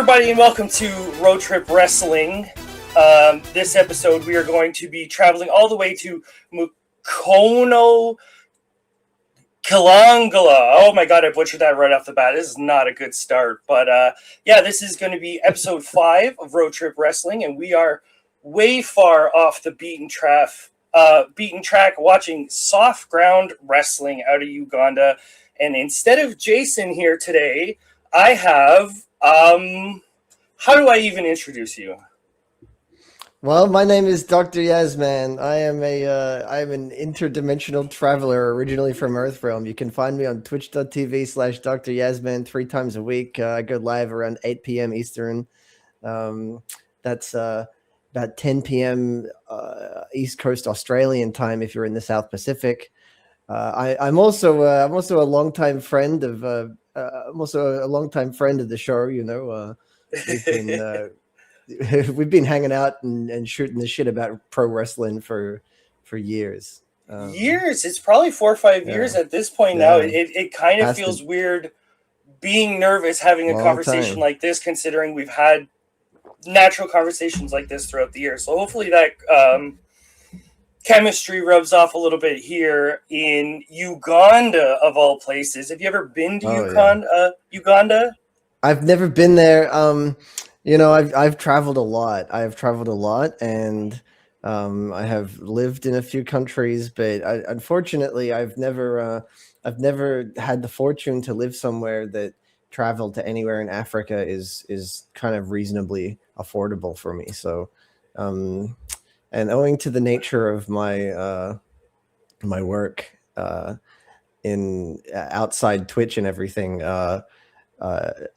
everybody, and welcome to Road Trip Wrestling. This episode, we are going to be traveling all the way to Mukono, Kalangala. Oh my god, I butchered that right off the bat. This is not a good start. But this is going to be episode 5 of Road Trip Wrestling, and we are way far off the beaten track watching Soft Ground Wrestling out of Uganda. And instead of Jason here today, I have... how do I even introduce you? Well, my name is Dr.Yasman. I am an interdimensional traveler originally from Earthrealm. You can find me on twitch.tv/Dr.Yasman 3 times a week. I go live around 8 p.m. Eastern. That's about 10 p.m. East Coast Australian time if you're in the South Pacific. I'm also a longtime friend of the show. You know, we've been hanging out and shooting the shit about pro wrestling for years. Years? It's probably 4 or 5 years at this point now. It kind of feels weird being nervous having a conversation like this, considering we've had natural conversations like this throughout the year. So hopefully that chemistry rubs off a little bit here in Uganda, of all places. Have you ever been to Uganda? I've never been there. I've traveled a lot. And I have lived in a few countries, but unfortunately, I've never had the fortune to live somewhere that travel to anywhere in Africa is kind of reasonably affordable for me. So, and owing to the nature of my my work in outside Twitch and everything, I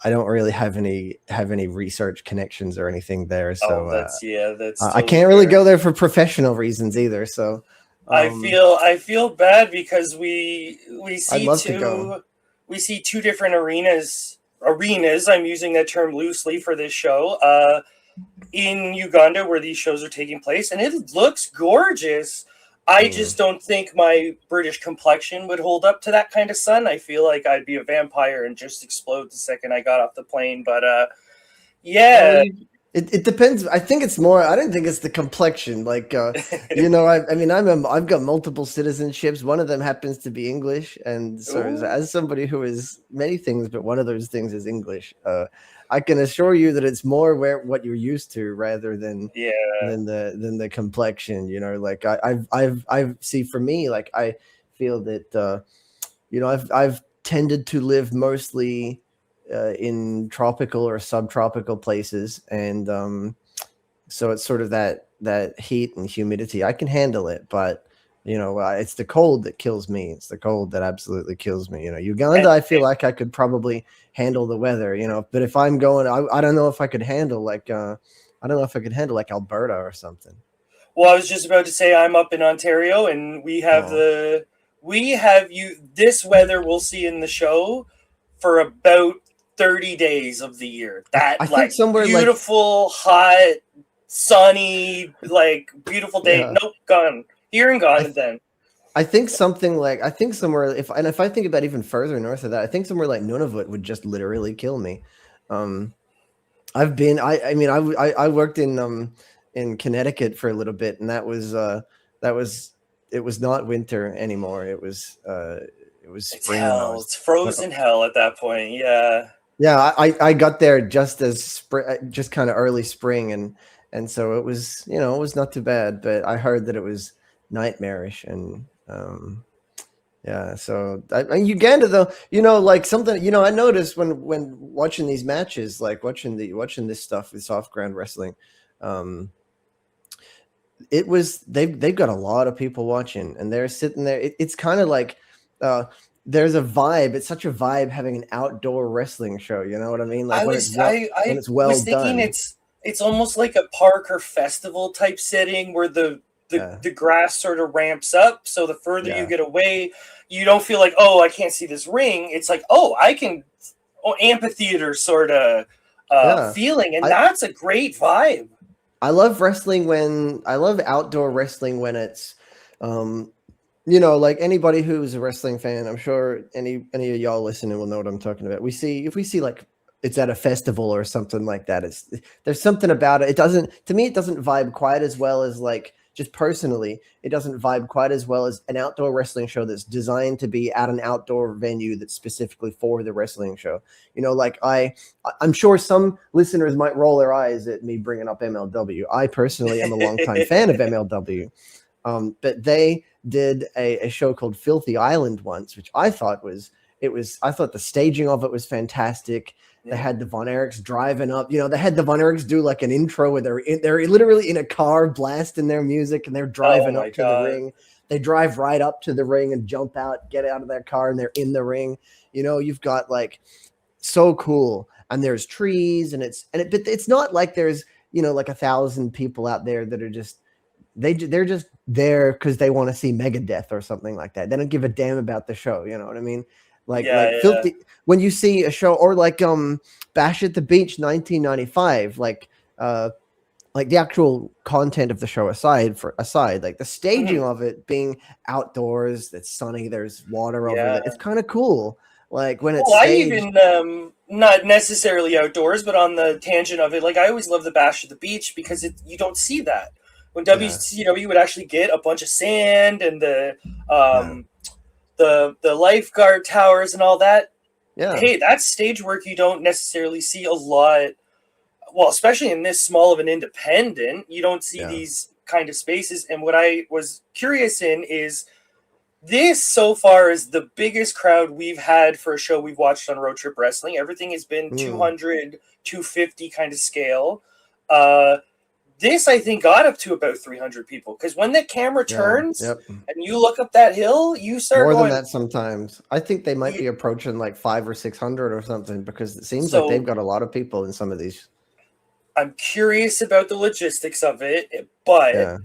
don't really have any research connections or anything there. So that's I can't really go there for professional reasons either. So I feel bad because we see two different arenas. I'm using that term loosely for this show. In Uganda, where these shows are taking place, and it looks gorgeous. I just don't think my British complexion would hold up to that kind of sun. I feel like I'd be a vampire and just explode the second I got off the plane. But it depends. I think it's more. I don't think it's the complexion. Like I've got multiple citizenships. One of them happens to be English, and so as somebody who is many things, but one of those things is English. I can assure you that it's more what you're used to rather than the complexion. You know, like I've see for me, like I feel that I've tended to live mostly in tropical or subtropical places, and so it's sort of that heat and humidity. I can handle it, but it's the cold that kills me. It's the cold that absolutely kills me. Uganda, I feel like I could probably handle the weather, but if I'm going, I don't know if I could handle like Alberta or something. Well, I was just about to say I'm up in Ontario, and we have this weather we'll see in the show for about 30 days of the year. That beautiful, hot, sunny, like beautiful day. Yeah. Nope, gone. Here and gone then. I think somewhere, if I think about even further north of that, I think somewhere like Nunavut would just literally kill me. I worked in Connecticut for a little bit, and it was not winter anymore. It was spring. Hell. It's frozen hell at that point. Yeah. Yeah, I got there just as just kind of early spring, and so it was it was not too bad, but I heard that it was nightmarish, and so Uganda though, like something I noticed when watching these matches, like watching this stuff with Soft Ground Wrestling, they've got a lot of people watching, and they're sitting there. It's kind of like there's a vibe. It's such a vibe having an outdoor wrestling show. You know what I mean? Like when it's well done. It's almost like a park or festival type setting where the grass sort of ramps up. So the further you get away, you don't feel like, oh, I can't see this ring. It's like, oh, I can, amphitheater sort of feeling. And that's a great vibe. I love outdoor wrestling when it's, like anybody who's a wrestling fan, I'm sure any of y'all listening will know what I'm talking about. If we see like it's at a festival or something like that. There's something about it. It doesn't, to me, it doesn't vibe quite as well as, like, just personally, it doesn't vibe quite as well as an outdoor wrestling show that's designed to be at an outdoor venue that's specifically for the wrestling show. You know, like I'm sure some listeners might roll their eyes at me bringing up MLW. I personally am a longtime fan of MLW. But they did a show called Filthy Island once, which I thought I thought the staging of it was fantastic. They had the Von Erichs driving up. You know, they had the Von Erichs do like an intro where they're literally in a car blasting their music, and they're driving up to the ring. They drive right up to the ring and jump out, get out of their car, and they're in the ring. You know, you've got, like, so cool. And there's trees, but it's not like there's, you know, like 1,000 people out there that are just, they're just there because they want to see Megadeth or something like that. They don't give a damn about the show. You know what I mean? Filthy, when you see a show, or like Bash at the Beach 1995, like the actual content of the show aside, like the staging of it being outdoors, it's sunny, there's water over it. It's kind of cool. Like when it's staged. I even not necessarily outdoors, but on the tangent of it, like, I always love the Bash at the Beach because you don't see that. When WCW would actually get a bunch of sand and the lifeguard towers and all that. Yeah. Hey, that's stage work you don't necessarily see a lot. Well, especially in this small of an independent, you don't see these kind of spaces. And what I was curious in is, this so far is the biggest crowd we've had for a show we've watched on Road Trip Wrestling. Everything has been 200, 250 kind of scale. This, I think, got up to about 300 people, because when the camera turns and you look up that hill, you start more going, than that sometimes. I think they might be approaching like 500 or 600 or something, because it seems like they've got a lot of people in some of these. I'm curious about the logistics of it, but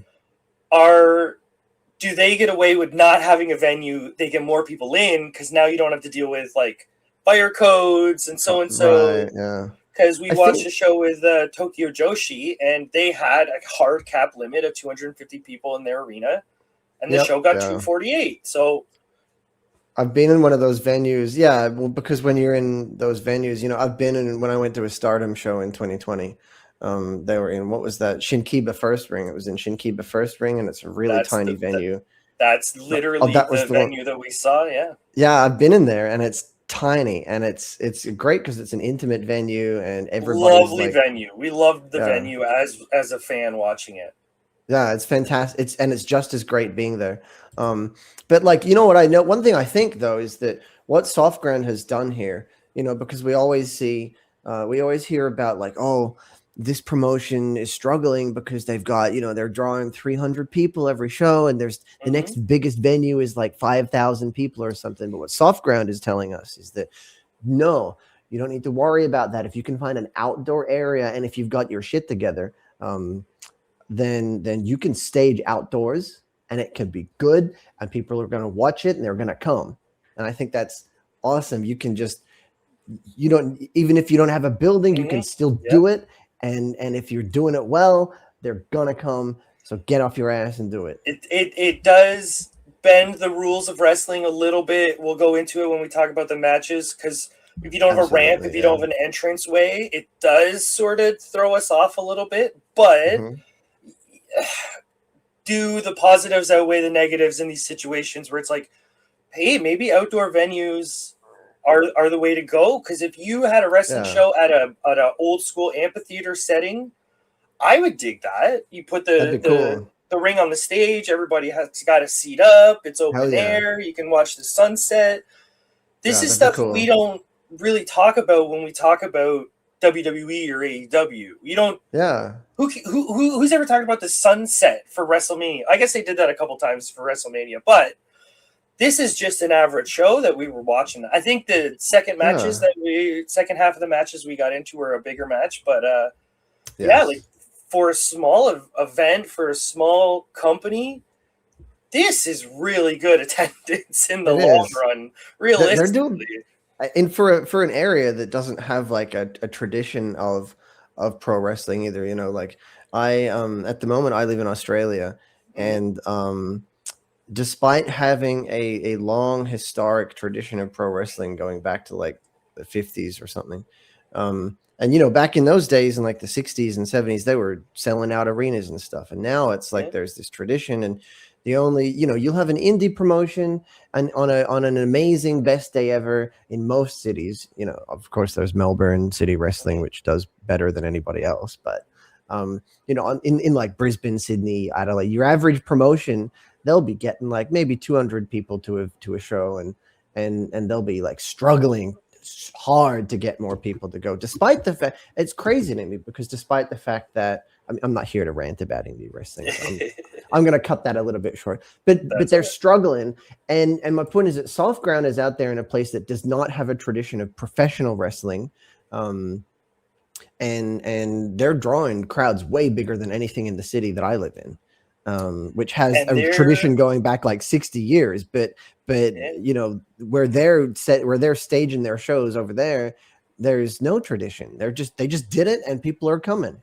do they get away with not having a venue? They get more people in because now you don't have to deal with, like, fire codes and so and so. Right, yeah. Because we watched a show with Tokyo Joshi, and they had a hard cap limit of 250 people in their arena, and the show got 248. So I've been in one of those venues. Yeah, well, because when you're in those venues, you know, I've been in, when I went to a Stardom show in 2020, they were in, what was that? Shinkiba First Ring. It was in Shinkiba First Ring, and it's a really tiny venue. That's literally the venue that we saw, Yeah, I've been in there, and it's tiny, and it's great because it's an intimate venue, and everybody's lovely venue. We loved the venue as a fan watching it. Yeah, it's fantastic. It's just as great being there. But, like, you know what I know? One thing I think, though, is that what Soft Ground has done here, you know, because we always hear about, like, oh, this promotion is struggling because they've got, you know, they're drawing 300 people every show, and there's the next biggest venue is like 5,000 people or something. But what Soft Ground is telling us is that, no, you don't need to worry about that. If you can find an outdoor area, and if you've got your shit together, then you can stage outdoors, and it can be good, and people are going to watch it, and they're going to come. And I think that's awesome. You can just, even if you don't have a building, you can still do it. And if you're doing it well, they're gonna come. So get off your ass and do it. It does bend the rules of wrestling a little bit. We'll go into it when we talk about the matches, because if you don't have a ramp, if you don't have an entrance way, it does sort of throw us off a little bit. But do the positives outweigh the negatives in these situations where it's like, hey, maybe outdoor venues are the way to go? Because if you had a wrestling show at a old school amphitheater setting, I would dig that. You put the ring on the stage, everybody has got a seat up, it's open air, you can watch the sunset. This is stuff we don't really talk about when we talk about WWE or AEW. You don't. Yeah. Who's ever talked about the sunset for WrestleMania? I guess they did that a couple times for WrestleMania, but this is just an average show that we were watching. I think the second half of the matches we got into were a bigger match, but like, for a small event, for a small company, this is really good attendance in the long run. Realistically, and for an area that doesn't have like a tradition of pro wrestling either, you know, like I at the moment I live in Australia, and despite having a long historic tradition of pro wrestling going back to like the 50s or something, And you know, back in those days, in like the 60s and 70s, they were selling out arenas and stuff. And now it's like there's this tradition, and the only, you know, you'll have an indie promotion and on an amazing best day ever in most cities. You know, of course, there's Melbourne City Wrestling, which does better than anybody else. But you know, in like Brisbane, Sydney, Adelaide, your average promotion, they'll be getting like maybe 200 people to a show, and they'll be like struggling hard to get more people to go, despite the fact it's crazy to me, because despite the fact that I'm not here to rant about indie wrestling, so I'm going to cut that a little bit short, but they're struggling, and my point is that Soft Ground is out there in a place that does not have a tradition of professional wrestling, and they're drawing crowds way bigger than anything in the city that I live in. Which has a tradition going back like 60 years, but you know, where they're staging their shows over there, there's no tradition. They just did it, and people are coming.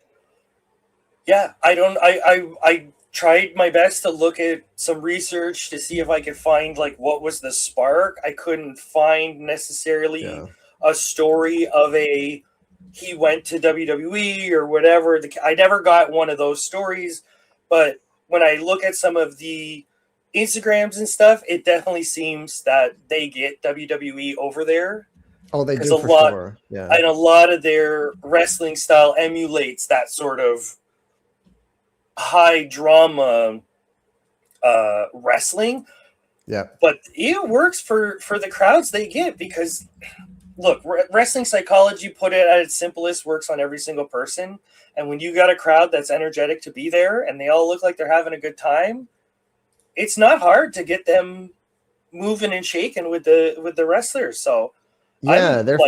Yeah, I tried my best to look at some research to see if I could find like what was the spark. I couldn't find necessarily a story of he went to WWE or whatever. I never got one of those stories, but when I look at some of the Instagrams and stuff, it definitely seems that they get WWE over there. Oh, they do for sure. Yeah, and a lot of their wrestling style emulates that sort of high drama wrestling. Yeah, but it works for the crowds they get, because look, wrestling psychology, put it at its simplest, works on every single person. And when you got a crowd that's energetic to be there and they all look like they're having a good time, it's not hard to get them moving and shaking with the wrestlers. So yeah, they're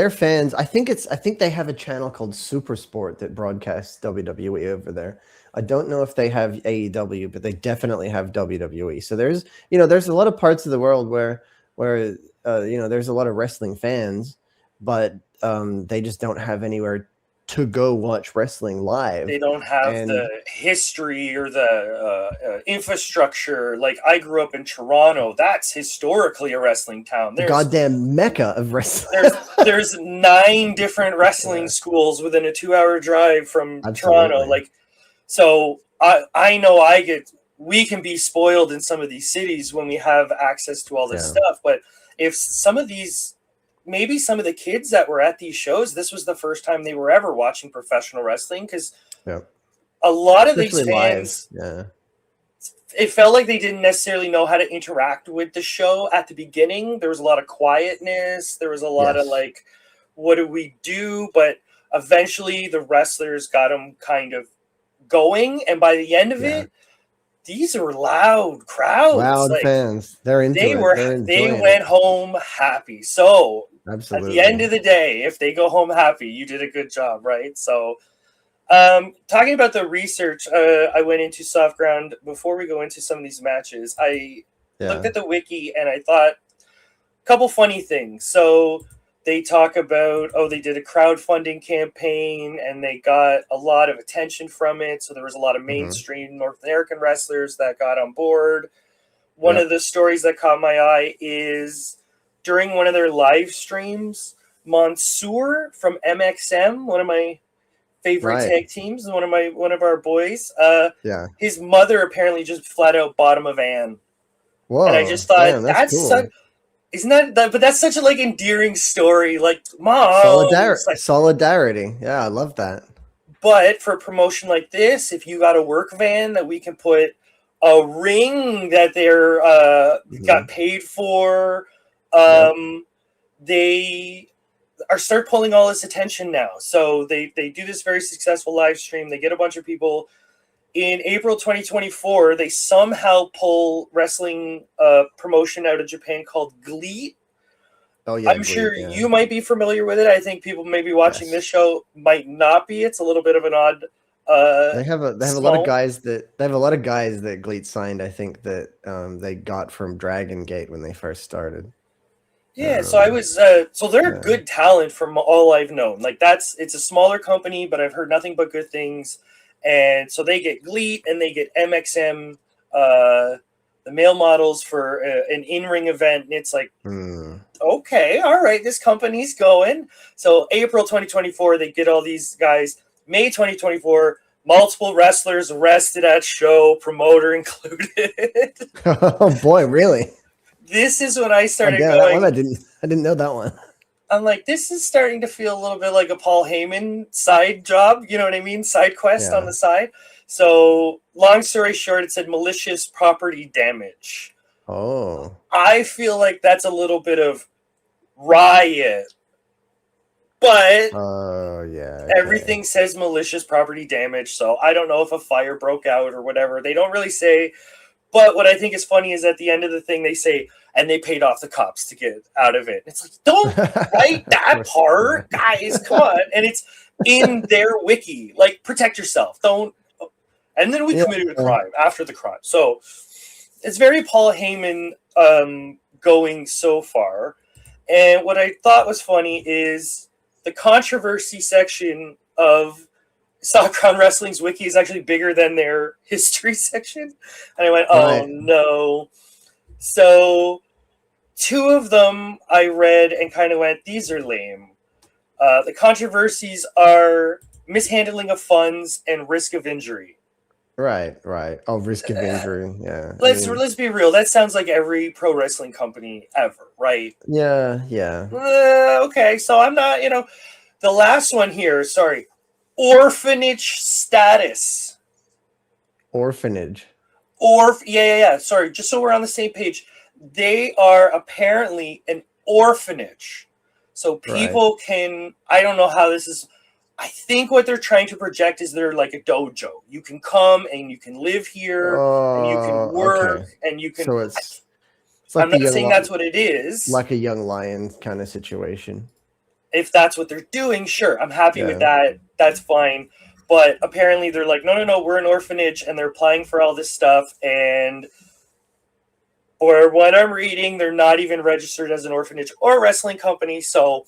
fans. I think they have a channel called Super Sport that broadcasts WWE over there. I don't know if they have AEW, but they definitely have WWE. So there's a lot of parts of the world where there's a lot of wrestling fans, but they just don't have anywhere to go watch wrestling live. They don't have the history or the infrastructure. Like, I grew up in Toronto. That's historically a wrestling town. There's goddamn mecca of wrestling. there's 9 different wrestling schools within a 2-hour drive from Toronto. Like, so I know we can be spoiled in some of these cities when we have access to all this stuff. But if maybe some of the kids that were at these shows, this was the first time they were ever watching professional wrestling, because a lot of these fans, it felt like they didn't necessarily know how to interact with the show at the beginning. There was a lot of quietness. There was a lot of like, what do we do? But eventually the wrestlers got them kind of going. And by the end of it, these are loud crowds. Loud fans. They're into it. They went home happy. So absolutely, at the end of the day, if they go home happy, you did a good job, right? So talking about the research, I went into Soft Ground before we go into some of these matches. I looked at the wiki and I thought a couple funny things. So they talk about, they did a crowdfunding campaign and they got a lot of attention from it. So there was a lot of mainstream North American wrestlers that got on board. One of the stories that caught my eye is during one of their live streams, Mansoor from MXM, one of my favorite tag teams, one of our boys, his mother apparently just flat out bought him a van. Whoa. And I just thought, that's cool. Isn't that? But that's such a like endearing story. Like, mom, solidarity. Yeah, I love that. But for a promotion like this, if you got a work van that we can put a ring that they're got paid for, they start pulling all this attention now. So they do this very successful live stream. They get a bunch of people. In April 2024, they somehow pull wrestling promotion out of Japan called GLEAT. Oh yeah, I'm sure you might be familiar with it. I think people maybe watching this show might not be. It's a little bit of an odd. They have a lot of guys that GLEAT signed. I think that they got from Dragon Gate when they first started. Yeah, so I was so they're good talent from all I've known. Like it's a smaller company, but I've heard nothing but good things. And so they get GLEAT and they get MXM, the the male models for an in-ring event, and it's like, okay, all right, this company's going. So April 2024, they get all these guys. May 2024, multiple wrestlers arrested at show, promoter included. Oh boy, really? This is when I started that going. one I didn't know that one. I'm like, this is starting to feel a little bit like a Paul Heyman side job. You know what I mean? Side quest on the side. So long story short, it said malicious property damage. Oh. I feel like that's a little bit of riot. But everything says malicious property damage. So I don't know if a fire broke out or whatever. They don't really say. But what I think is funny is at the end of the thing, they say, and they paid off the cops to get out of it. It's like, don't write that part, guys. Come on. And it's in their wiki. Like, protect yourself. Don't. And then we committed a crime after the crime. So it's very Paul Heyman going so far. And what I thought was funny is the controversy section of Soft Ground Wrestling's wiki is actually bigger than their history section. And I went, oh no. So 2 of them I read and kind of went, these are lame. The controversies are mishandling of funds and risk of injury. Right. Oh, risk of injury. Yeah. Let's be real. That sounds like every pro wrestling company ever, right? Yeah. Okay, so I'm not, the last one here, sorry. Orphanage status. Orphanage. Sorry, just so we're on the same page. They are apparently an orphanage. So people can, I don't know how this is. I think what they're trying to project is they're like a dojo. You can come and you can live here and you can work and you can. So it's like I'm not saying that's what it is. Like a Young Lion kind of situation. If that's what they're doing, sure. I'm happy with that. That's fine. But apparently they're like, no, we're an orphanage, and they're applying for all this stuff. And or what I'm reading, they're not even registered as an orphanage or a wrestling company. So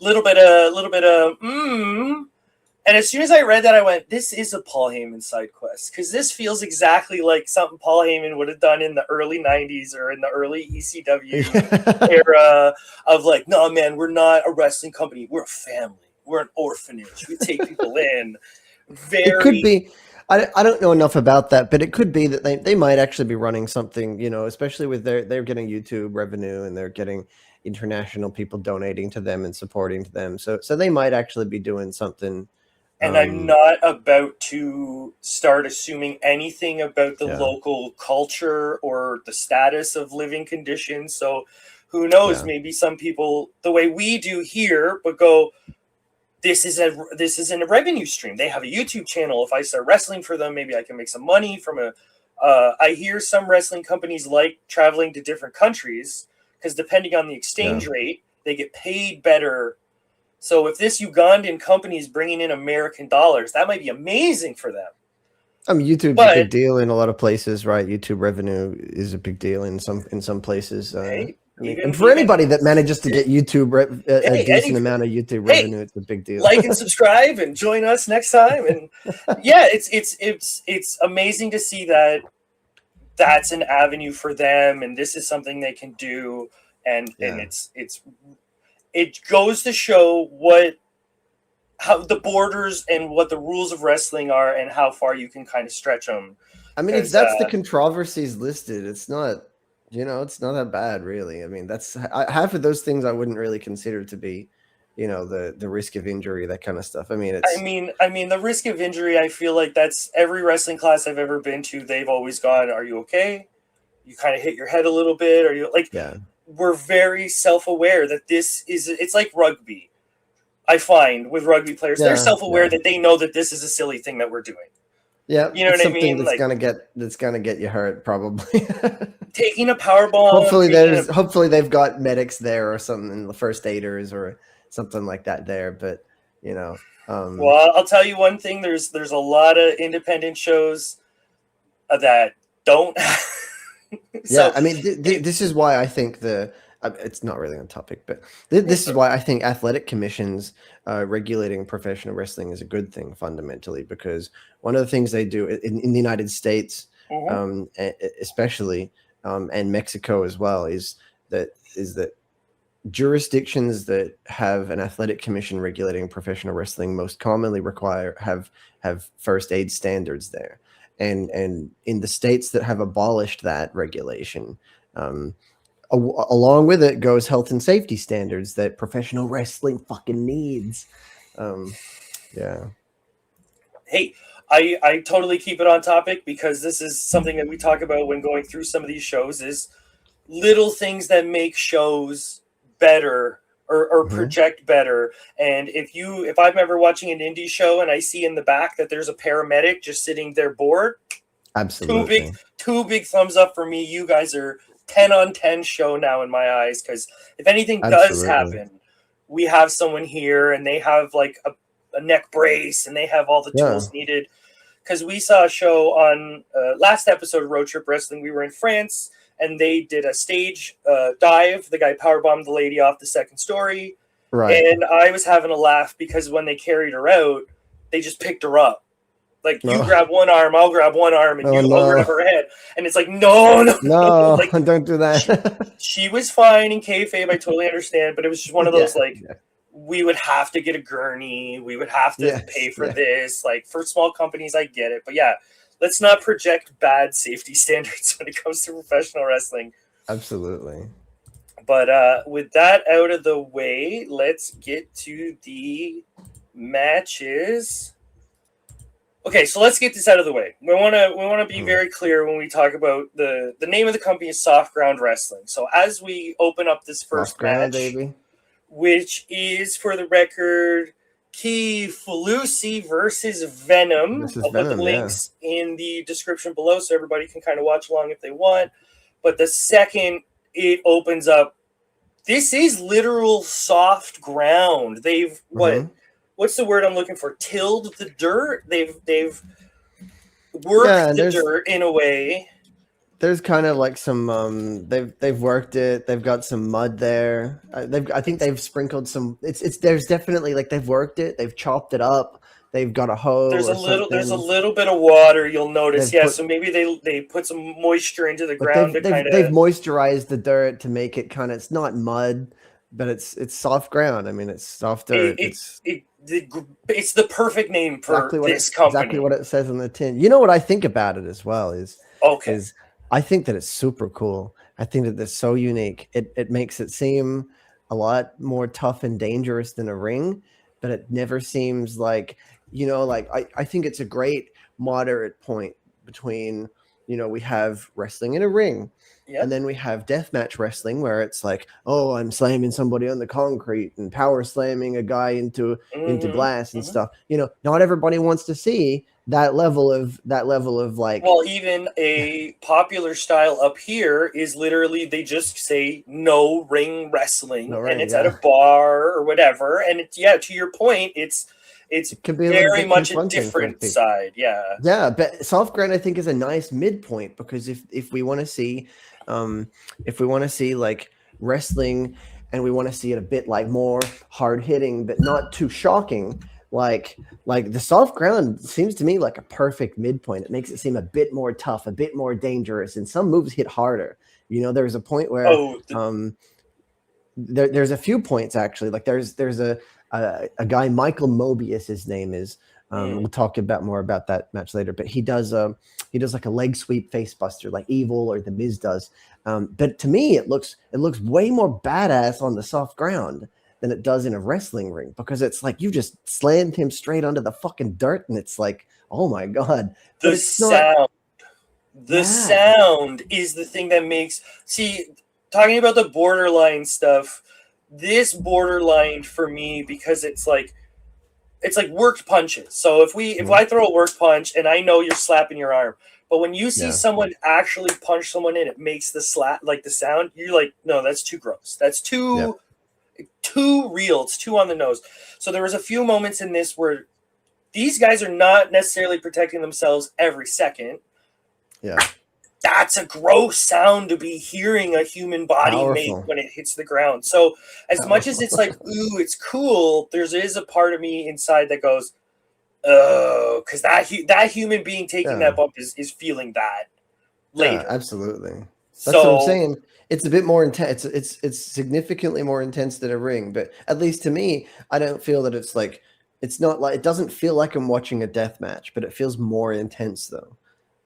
little bit of And as soon as I read that, I went, this is a Paul Heyman side quest, because this feels exactly like something Paul Heyman would have done in the early 90s or in the early ECW era of like, no, man, we're not a wrestling company. We're a family. We're an orphanage. We take people in. It could be. I don't know enough about that, but it could be that they might actually be running something, especially with they're getting YouTube revenue and they're getting international people donating to them and supporting them. So they might actually be doing something. And I'm not about to start assuming anything about the local culture or the status of living conditions. So who knows, maybe some people, the way we do here, but go, this isn't a revenue stream. They have a YouTube channel. If I start wrestling for them, maybe I can make some money from I hear some wrestling companies like traveling to different countries because depending on the exchange rate, they get paid better. So if this Ugandan company is bringing in American dollars, that might be amazing for them. YouTube's a big deal in a lot of places, right? YouTube revenue is a big deal in some places. And for anybody that manages to get YouTube a decent amount of YouTube revenue, it's a big deal. Like and subscribe and join us next time. And it's amazing to see that that's an avenue for them, and this is something they can do. And it goes to show how the borders and what the rules of wrestling are and how far you can kind of stretch them. I mean, if that's the controversies listed, it's not, it's not that bad, really. I mean, that's half of those things I wouldn't really consider to be, the risk of injury, that kind of stuff. I mean, the risk of injury, I feel like that's every wrestling class I've ever been to. They've always gone, are you okay? You kind of hit your head a little bit. Are you like, we're very self-aware that it's like rugby. I find with rugby players, they're self-aware that they know that this is a silly thing that we're doing. Yeah, you know what I mean. That's gonna get you hurt, probably. Taking a power bomb. Hopefully they've got medics there or something, the first aiders or something like that there. But well, I'll tell you one thing. There's a lot of independent shows that don't. I mean, this is why I think it's not really on topic, but this is why I think athletic commissions regulating professional wrestling is a good thing fundamentally, because one of the things they do in the United States, especially, and Mexico as well, is that jurisdictions that have an athletic commission regulating professional wrestling most commonly have first aid standards there, and in the states that have abolished that regulation, along with it goes health and safety standards that professional wrestling fucking needs. Yeah. Hey, I totally keep it on topic because this is something that we talk about when going through some of these shows is little things that make shows better or project better. And if I'm ever watching an indie show and I see in the back that there's a paramedic just sitting there bored, Absolutely. two big thumbs up for me. You guys are 10 on 10 show now in my eyes, because if anything does happen, we have someone here and they have like a neck brace and they have all the tools needed. Because we saw a show on last episode of Road Trip Wrestling. We were in France and they did a stage dive. The guy powerbombed the lady off the second story. Right. And I was having a laugh because when they carried her out, they just picked her up. Like, you grab one arm, I'll grab one arm, and I'll grab her head. And it's like, no. Like, don't do that. She was fine in kayfabe. I totally understand. But it was just one of those, we would have to get a gurney. We would have to pay for this. Like, for small companies, I get it. But yeah, let's not project bad safety standards when it comes to professional wrestling. Absolutely. But with that out of the way, let's get to the matches. Okay, so let's get this out of the way. We want to be very clear when we talk about the name of the company is Soft Ground Wrestling. So as we open up this first match, baby, which is, for the record, Keith versus Venom. I'll put the links in the description below so everybody can kind of watch along if they want. But the second it opens up, this is literal soft ground. They've what's the word I'm looking for? Tilled the dirt. They've worked the dirt in a way. There's kind of like some they've worked it. They've got some mud there. I think they've sprinkled some. There's definitely, like, they've worked it. They've chopped it up. They've got a hoe. There's a little bit of water. You'll notice. So maybe they put some moisture into the ground. They've moisturized the dirt to make it kind of. It's not mud, but it's soft ground. I mean, it's soft dirt. It's the perfect name for this company. Exactly what it says on the tin. You know what I think about it as well is I think that it's super cool. I think that it's so unique. It makes it seem a lot more tough and dangerous than a ring, but it never seems like, I think it's a great moderate point between, we have wrestling in a ring. Yep. And then we have deathmatch wrestling where it's like, oh, I'm slamming somebody on the concrete and power slamming a guy into glass and stuff. Not everybody wants to see that level of like. Well, even a popular style up here is literally they just say no ring wrestling, and it's at a bar or whatever. And it's to your point, it can be very much a different side. Yeah, but soft ground I think is a nice midpoint, because if we want to see. If we want to see like wrestling and we want to see it a bit like more hard hitting, but not too shocking, like the soft ground seems to me like a perfect midpoint. It makes it seem a bit more tough, a bit more dangerous, and some moves hit harder. There's a point where there's a few points actually. Like there's a guy, Michael Mobius, his name is. We'll talk more about that match later, but he does like a leg sweep face buster like Evil or The Miz does. But to me, it looks way more badass on the soft ground than it does in a wrestling ring, because it's like you just slammed him straight onto the fucking dirt, and it's like, oh my god. The sound is the thing that makes. See, talking about the borderline stuff, this borderline for me, because it's like worked punches. So if I throw a worked punch and I know you're slapping your arm, but when you see someone actually punch someone in, it makes the slap, like the sound, you're like, no, that's too gross. That's too real. It's too on the nose. So there was a few moments in this where these guys are not necessarily protecting themselves every second. Yeah. That's a gross sound to be hearing a human body make when it hits the ground. So as much as it's like, ooh, it's cool, there is a part of me inside that goes, oh, because that human being taking that bump is feeling that later. Yeah, absolutely. That's what I'm So, saying. It's a bit more intense. It's significantly more intense than a ring, but at least to me, I don't feel that it's like it's not like it doesn't feel like I'm watching a death match, but it feels more intense though.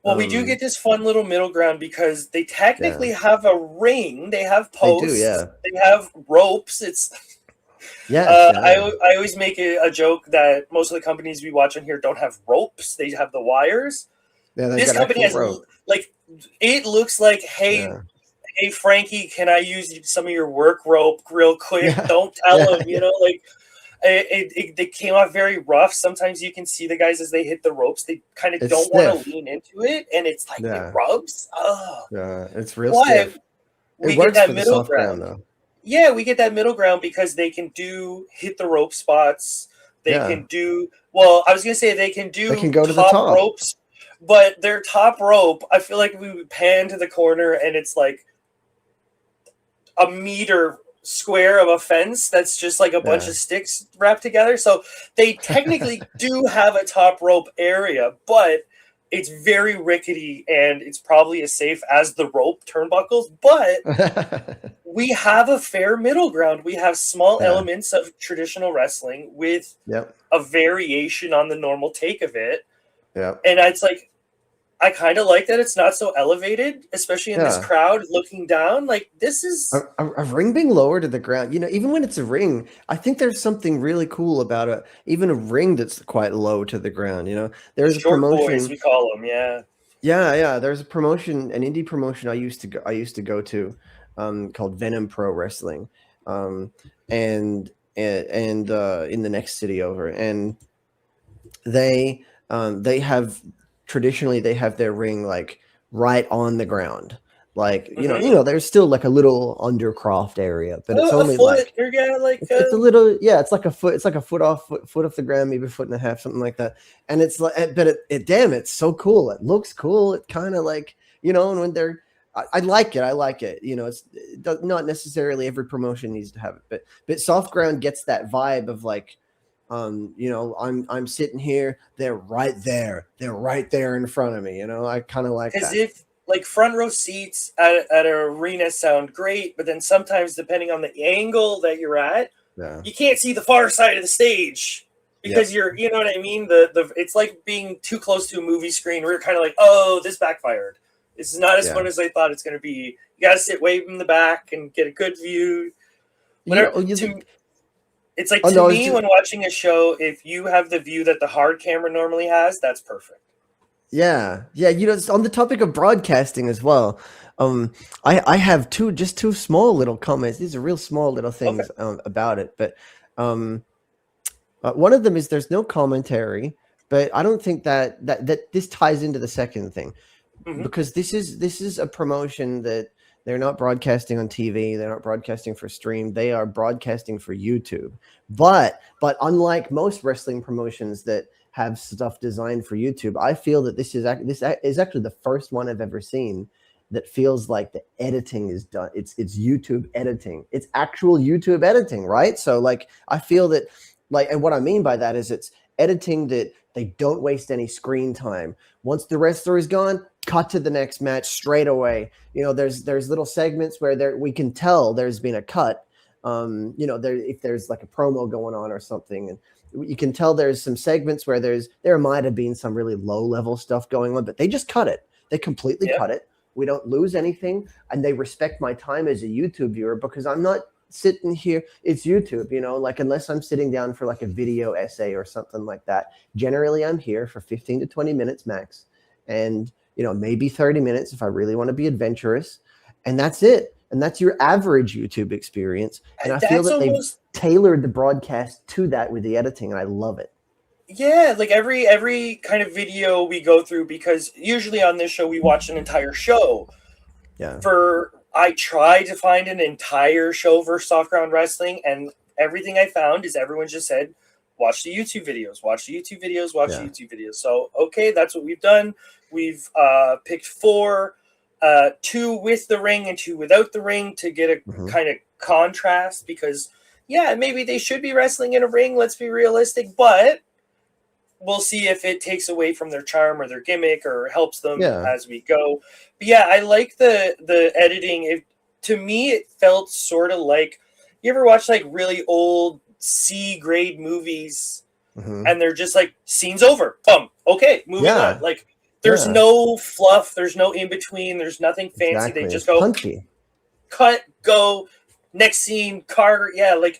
well, we do get this fun little middle ground because they Yeah, technically have a ring, they have they do. posts, Yeah. they have ropes. Yes. Yeah. I always make a joke that most of the companies we watch on here don't have ropes; they have the wires. Yeah. They've This got company actual has rope. like it looks like, hey, Yeah. hey Frankie, can I use some of your work rope real quick? Yeah. Don't tell Yeah. him, like they came off very rough. Sometimes you can see the guys as they hit the ropes, they kind of It's don't want to stiff. lean into it, and it's like it Yeah. rubs. Oh, Yeah. It's real but stiff. It we get works that for the middle soft ground ground. though. Yeah, we get that middle ground because they can do hit the rope spots. They Yeah. can do well. I was gonna say they can They can do go to the top top. ropes, but their top rope, I feel like we would pan to the corner and it's like a meter square of a fence that's just like a bunch Yeah. of sticks wrapped together. So they technically do have a top rope area, but it's very rickety and it's probably as safe as the rope turnbuckles. But we have a fair middle ground. We have small Yeah. elements of traditional wrestling with Yep. a variation on the normal take of it. Yep. And it's like, I kind of like that it's not so elevated, especially in this Yeah. crowd looking down. Like, this is A ring being lower to the ground, even when it's a ring, I think there's something really cool about it. Even a ring that's quite low to the ground. There's a short boys, promotion. we call them. Yeah. Yeah, yeah. There's a promotion, an indie promotion I used to go to, called Venom Pro Wrestling, um, and in the next city over, and they have traditionally they have their ring like right on the ground, like Mm-hmm. there's still like a little undercroft area, but it's A only foot, like or yeah, like it's a little, yeah, it's like a foot, it's like a foot off the ground, maybe a foot and a half, something like that. And it's like, but it damn, it's so cool, it looks cool, it kind of like, and when they're I like it. Not necessarily every promotion needs to have it, but soft ground gets that vibe of like, I'm sitting here, they're right there in front of me. I kind of like because that. if like front row seats at an arena sound great, but then sometimes depending on the angle that you're at, Yeah. you can't see the far side of the sage because Yep. you know what I mean. The it's like being too close to a movie screen where you're kind of like, oh, this backfired. This is not as Yeah. fun as I thought it's going to be. You got to sit way in the back and get a good view. You Whatever. know, you, It's like oh to no, it's me just, when watching a show, if you have the view that the hard camera normally has, that's perfect. yeah. Yeah. It's on the topic of broadcasting as well. I have two small little comments. These are real small little Okay. things about it, but one of them is there's no commentary, but I don't think that this ties into the second thing, Mm-hmm. because this is a promotion that they're not broadcasting on TV, they're not broadcasting for stream, they are broadcasting for YouTube. But unlike most wrestling promotions that have stuff designed for YouTube, I feel that this is actually the first one I've ever seen that feels like the editing is done. It's YouTube editing. It's actual YouTube editing, right? So like I feel that, like, and what I mean by that is it's editing that they don't waste any screen time. Once the wrestler is gone, cut to the next match straight away. There's little segments where we can tell there's been a cut. If there's like a promo going on or something, and you can tell there's some segments where there might have been some really low level stuff going on, but they just cut it. They completely Yeah. cut it. We don't lose anything, and they respect my time as a YouTube viewer because I'm not sitting here. It's YouTube, like unless I'm sitting down for like a video essay or something like that. Generally, I'm here for 15 to 20 minutes max, and maybe 30 minutes if I really want to be adventurous, and that's it. And that's your average YouTube experience. And I feel That's that they've almost tailored the broadcast to that with the editing, and I love it. yeah, like every kind of video we go through, because usually on this show we watch an entire show. Yeah. I try to find an entire show for soft ground wrestling, and everything I found is everyone just said, watch the YouTube videos, watch the YouTube videos, watch the Yeah. YouTube videos. So okay, that's what we've done. We've picked 4, 2 with the ring and 2 without the ring to get a kind of contrast, because yeah, maybe they should be wrestling in a ring, let's be realistic, but we'll see if it takes away from their charm or their gimmick or helps them Yeah. as we go. But yeah, I like the editing. To me, it felt sort of like, you ever watch like really old C grade movies and they're just like, scene's over, boom, okay, moving on. Like there's no fluff, there's no in between, there's nothing fancy. They just go punchy, cut, go, next scene, car. Yeah, like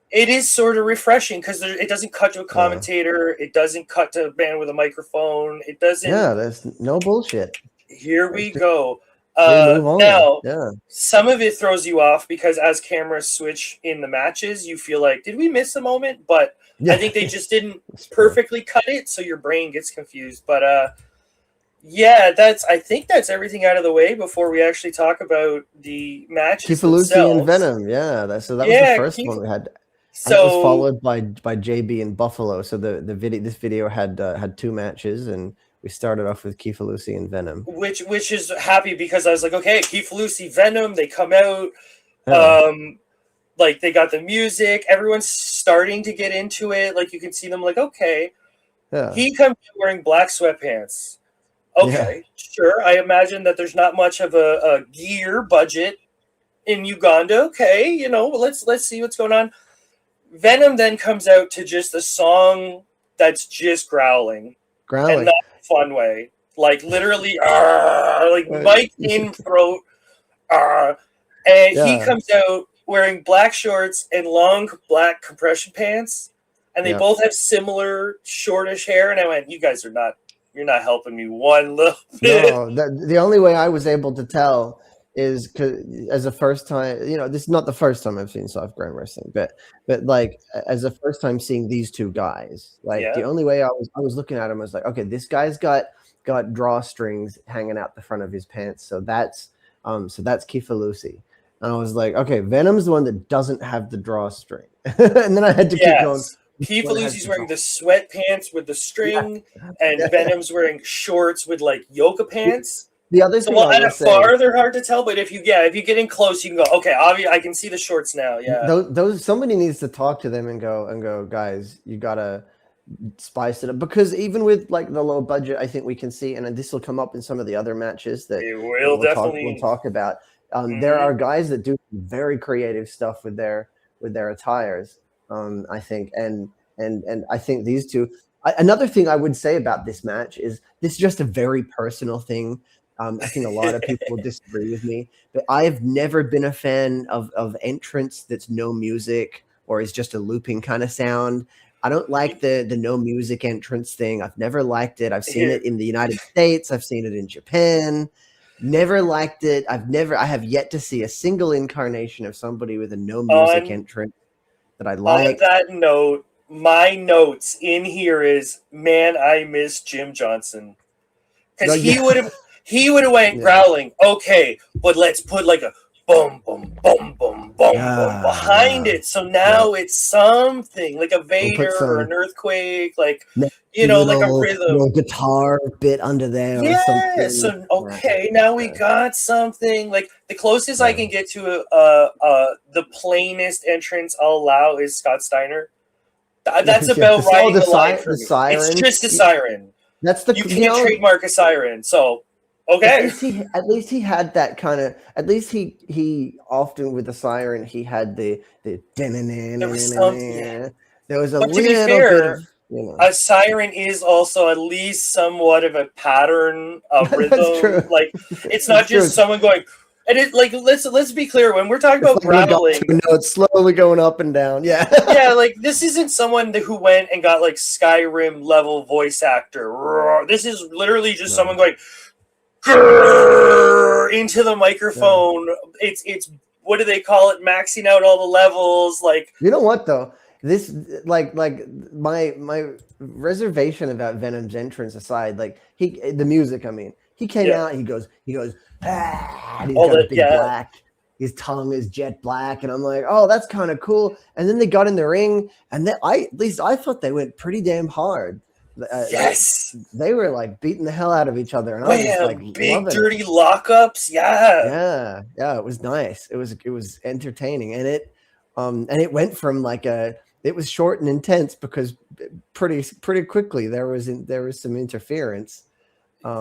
it is sort of refreshing because it doesn't cut to a commentator. It doesn't cut to a man with a microphone. It doesn't. Yeah, there's no bullshit. Here we go. Now, some of it throws you off because as cameras switch in the matches, you feel like, did we miss a moment? But I think they just didn't perfectly cut it, so your brain gets confused. But yeah, I think that's everything out of the way before we actually talk about the matches. Keefe and Venom, that was the first one we had. So it was followed by JB and Buffalo. So this video had two matches, and we started off with Keefe and Venom, which is happy because I was like, okay, Keefe Venom, they come out, like they got the music, everyone's starting to get into it. Like you can see them, like okay, he comes wearing black sweatpants. Okay, sure. I imagine that there's not much of a gear budget in Uganda. Okay, let's see what's going on. Venom then comes out to just a song that's just growling. And not a fun way. Like literally, like mic in throat. And he comes out wearing black shorts and long black compression pants. And they both have similar shortish hair. And I went, you guys you're not helping me one little bit. No, the only way I was able to tell is because as a first time, this is not the first time I've seen Soft Ground Wrestling, but like as a first time seeing these two guys, like the only way I was looking at him, I was like, okay, this guy's got drawstrings hanging out the front of his pants, so that's Keefe and I was like, okay, Venom's the one that doesn't have the drawstring, and then I had to keep going. Keefe wearing the sweatpants with the string, and Venom's wearing shorts with like yoga pants. The other thing, at afar, they're hard to tell, but if you get in close, you can go, okay, I can see the shorts now. Yeah, those somebody needs to talk to them and go, guys, you gotta spice it up, because even with like the low budget, I think we can see, and this will come up in some of the other matches that we'll talk about. There are guys that do very creative stuff with their attires. I think, and I think these two. Another thing I would say about this match is this is just a very personal thing. I think a lot of people will disagree with me, but I've never been a fan of entrance that's no music or is just a looping kind of sound. I don't like the no music entrance thing. I've never liked it. I've seen it in the United States. I've seen it in Japan. Never liked it. I have yet to see a single incarnation of somebody with a no music entrance that I like. On that note, my notes in here is, man, I miss Jim Johnson. Because he would have went growling, okay, but let's put like a boom, boom, boom, boom, boom, boom behind it. So now it's something like a Vader or an earthquake, like, like a rhythm. Little guitar bit under there or something. So, okay, now we got something. Like the closest I can get to the plainest entrance I'll allow is Scott Steiner. That's about right. The siren. It's just a siren. That's you can't trademark a siren. So okay. At least he had that kind of. At least he often with the siren he had the. There was a little bit of. A siren is also at least somewhat of a pattern of rhythm. Like it's not just someone going. And it like let's be clear, when we're talking about grappling, it's slowly going up and down. Yeah, yeah. Like this isn't someone who went and got like Skyrim level voice actor. This is literally just someone going into the microphone. Yeah. It's what do they call it? Maxing out all the levels. Like you know what though. This like my reservation about Venom's entrance aside, like the music. I mean, he came out. He goes. And he's got a big black. His tongue is jet black, and I'm like, oh, that's kind of cool. And then they got in the ring, and at least I thought they went pretty damn hard. Yes, they were like beating the hell out of each other, and I was like, big dirty lockups. Yeah. It was nice. It was entertaining, and it went from like a it was short and intense because pretty quickly there was some interference.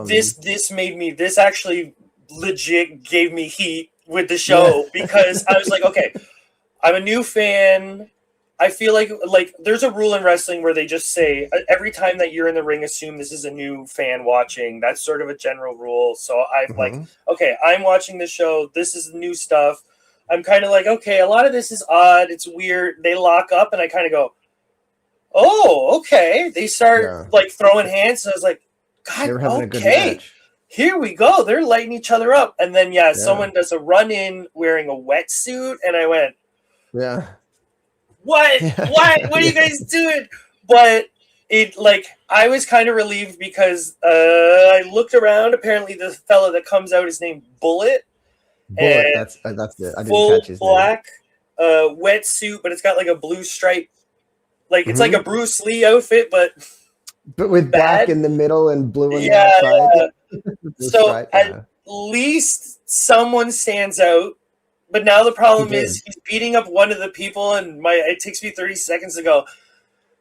This actually legit gave me heat with the show because I was like, okay, I'm a new fan. I feel like there's a rule in wrestling where they just say every time that you're in the ring, assume this is a new fan watching. That's sort of a general rule. So I'm like, okay, I'm watching the show. This is new stuff. I'm kind of like, okay, a lot of this is odd. It's weird. They lock up, and I kind of go, oh, okay. They start like throwing hands. And I was like, God, they're having a good okay. match. Here we go. They're lighting each other up. And then, someone does a run-in wearing a wetsuit, and I went, what? What are you guys doing? But I was kind of relieved because I looked around. Apparently, the fella that comes out is named Bullet. Bullet, that's it. I didn't catch his black wetsuit, but it's got like a blue stripe. Like it's like a Bruce Lee outfit, but with black in the middle and blue on the outside. So at least someone stands out. But now the problem is he's beating up one of the people, and it takes me 30 seconds to go,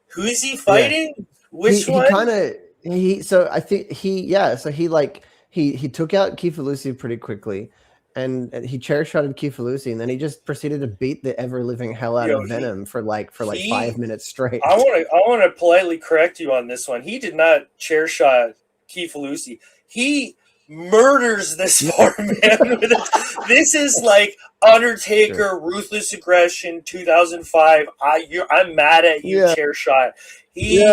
who is he fighting? Which one? So I think he took out Keith pretty quickly, and he chair-shotted Keith, and then he just proceeded to beat the ever-living hell out of Venom for 5 minutes straight. I want to politely correct you on this one. He did not chair-shot Keith. He murders this poor man. This is like Undertaker, Ruthless Aggression, 2005. I'm mad at you, chair shot. He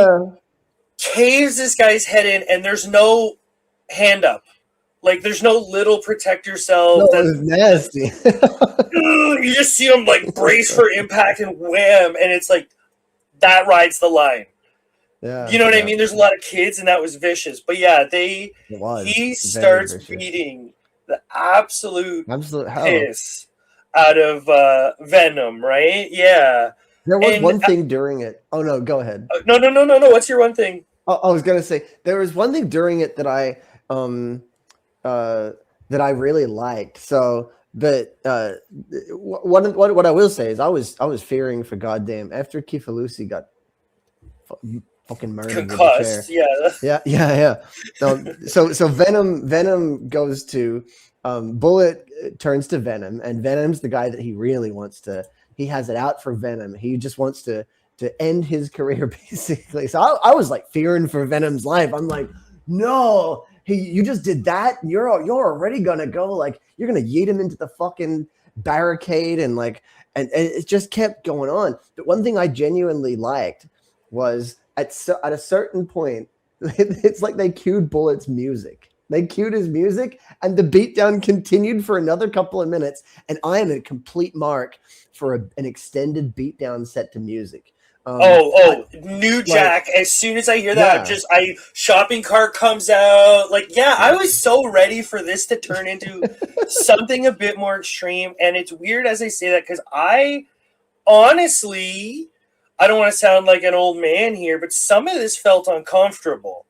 caves this guy's head in, and there's no hand up. Like, there's no little protect yourself. No, that's nasty. You just see him like brace for impact and wham, and it's like that rides the line. Yeah, you know what I mean? There's a lot of kids, and that was vicious. But he starts beating the absolute piss out of Venom, right? Yeah. There was one thing during it. Oh no, go ahead. No. What's your one thing? I was gonna say there was one thing during it that I really liked. So but what I will say is I was fearing for goddamn after Keith got fucking murdered concussed, yeah. So Venom goes to Bullet turns to Venom, and Venom's the guy that he really wants to. He has it out for Venom. He just wants to end his career basically. So I was like fearing for Venom's life. I'm like, no, you just did that. You're already gonna go like you're gonna yeet him into the fucking barricade and it just kept going on. But one thing I genuinely liked was at a certain point, it's like they cued Bullet's music. They cued his music, and the beatdown continued for another couple of minutes. And I am a complete mark for an extended beatdown set to music. New Jack. As soon as I hear that, shopping cart comes out. I was so ready for this to turn into something a bit more extreme. And it's weird as I say that because I honestly, I don't want to sound like an old man here, but some of this felt uncomfortable.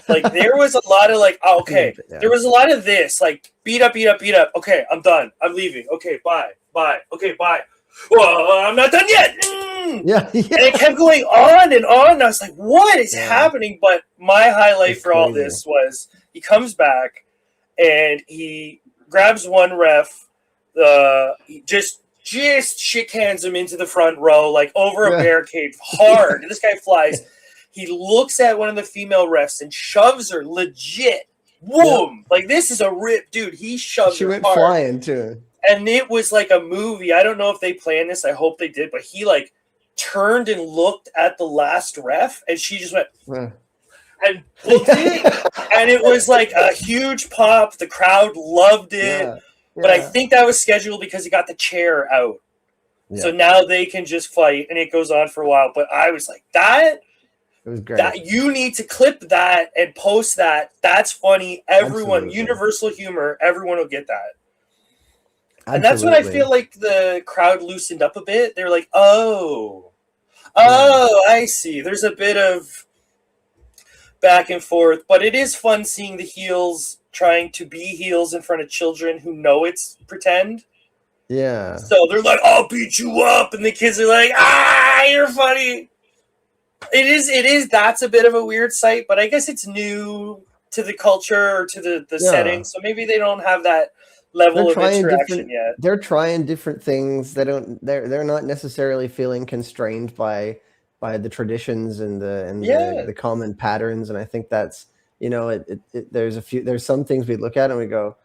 Like there was a lot of there was a lot of this, like beat up. Okay, I'm done. I'm leaving. Okay, bye. Okay, bye. Well, I'm not done yet. Yeah. And it kept going on and on. And I was like, what is happening? But my highlight for all this was he comes back and he grabs one ref, he just shit cans him into the front row, like over a barricade hard. And this guy flies. He looks at one of the female refs and shoves her legit. Boom! Like this is a rip, dude. He shoved her. She went hard. flying too. And it was like a movie. I don't know if they planned this. I hope they did. But he turned and looked at the last ref, and she just went and booked it. And it was like a huge pop. The crowd loved it. Yeah. But I think that was scheduled because he got the chair out. Yeah. So now they can just fight, and it goes on for a while. But I was like, that. It was great. That you need to clip that and post that. That's funny. Everyone, universal humor. Everyone will get that. Absolutely. And that's when I feel like the crowd loosened up a bit. They're like, oh, I see. There's a bit of back and forth, but it is fun seeing the heels trying to be heels in front of children who know it's pretend. Yeah. So they're like, "I'll beat you up," and the kids are like, "Ah, you're funny." It is. That's a bit of a weird sight, but I guess it's new to the culture or to the setting, Yeah. so maybe they don't have that level of interaction yet. They're trying different things. They're not necessarily feeling constrained by the traditions and Yeah. the common patterns. And I think that's, there's some things we look at and we go,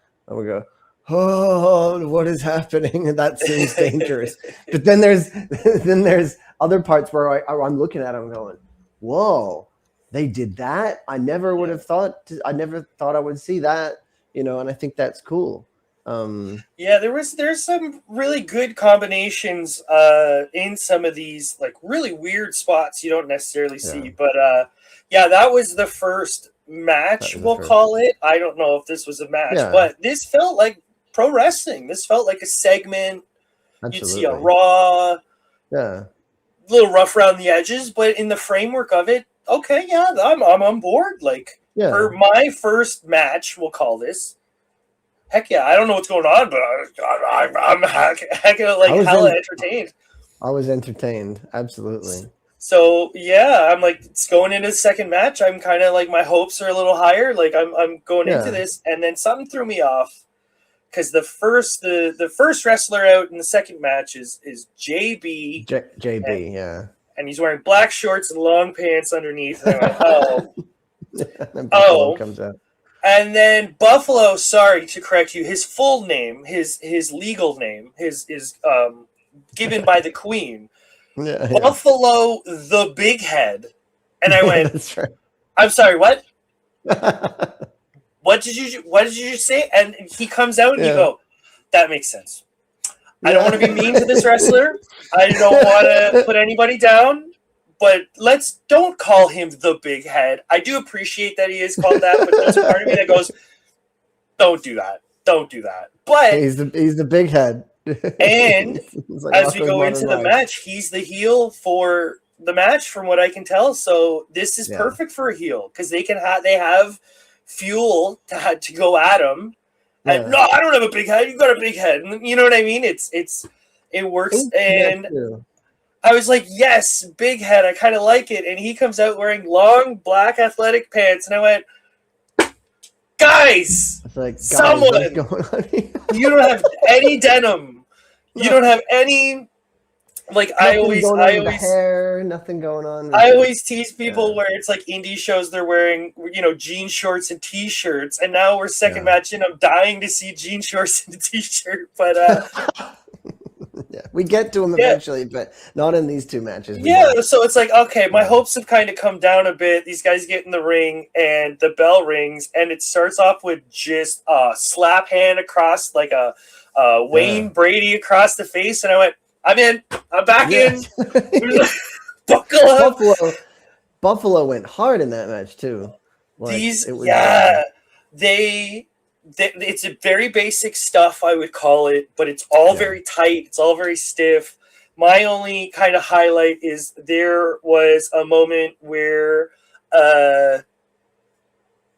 oh, what is happening? And that seems dangerous. But then there's other parts where I'm looking at them going, whoa, they did that. I never would have thought. I never thought I would see that. And I think that's cool. Yeah, there's some really good combinations in some of these like really weird spots you don't necessarily see. But yeah, that was the first match, we'll call it. I don't know if this was a match, but this felt like pro wrestling. This felt like a segment. Absolutely. You'd see a Raw. Yeah. A little rough around the edges, but in the framework of it, okay, yeah, I'm on board. Like for my first match, we'll call this. Heck yeah, I don't know what's going on, but I'm hella entertained. I was entertained, absolutely. So yeah, I'm like, it's going into the second match. I'm kind of like, my hopes are a little higher. Like I'm going into this, and then something threw me off because the first wrestler out in the second match is JB. JB, and he's wearing black shorts and long pants underneath. And I went, oh, comes out. And then Buffalo, sorry to correct you, his full name, his legal name, is given by the Queen. Buffalo the Big Head. And I went, that's right. I'm sorry, what? What did you say? And he comes out and you go, that makes sense. I don't want to be mean to this wrestler. I don't want to put anybody down. But don't call him the Big Head. I do appreciate that he is called that, but there's a part of me that goes, don't do that. Don't do that. But he's the Big Head. And like, as we go into the match, he's the heel for the match, from what I can tell. So this is perfect for a heel because they have fuel to go at him. And no, I don't have a big head. You've got a big head. You know what I mean? It works. And I was like, yes, big head. I kind of like it. And he comes out wearing long black athletic pants. And I went, guys, someone, you don't have any denim. You don't have any, like, I always hair, nothing going on. I always tease people where it's like indie shows, they're wearing, jean shorts and t-shirts. And now we're second match and I'm dying to see jean shorts and a t-shirt. But, we get to them eventually, but not in these two matches. So it's like, okay, my hopes have kind of come down a bit. These guys get in the ring, and the bell rings, and it starts off with just a slap hand across, like a Wayne Brady across the face, and I went, I'm in. I'm back in. Buckle up. Buffalo went hard in that match, too. Like, it's a very basic stuff, I would call it, but it's all very tight. It's all very stiff. My only kind of highlight is there was a moment where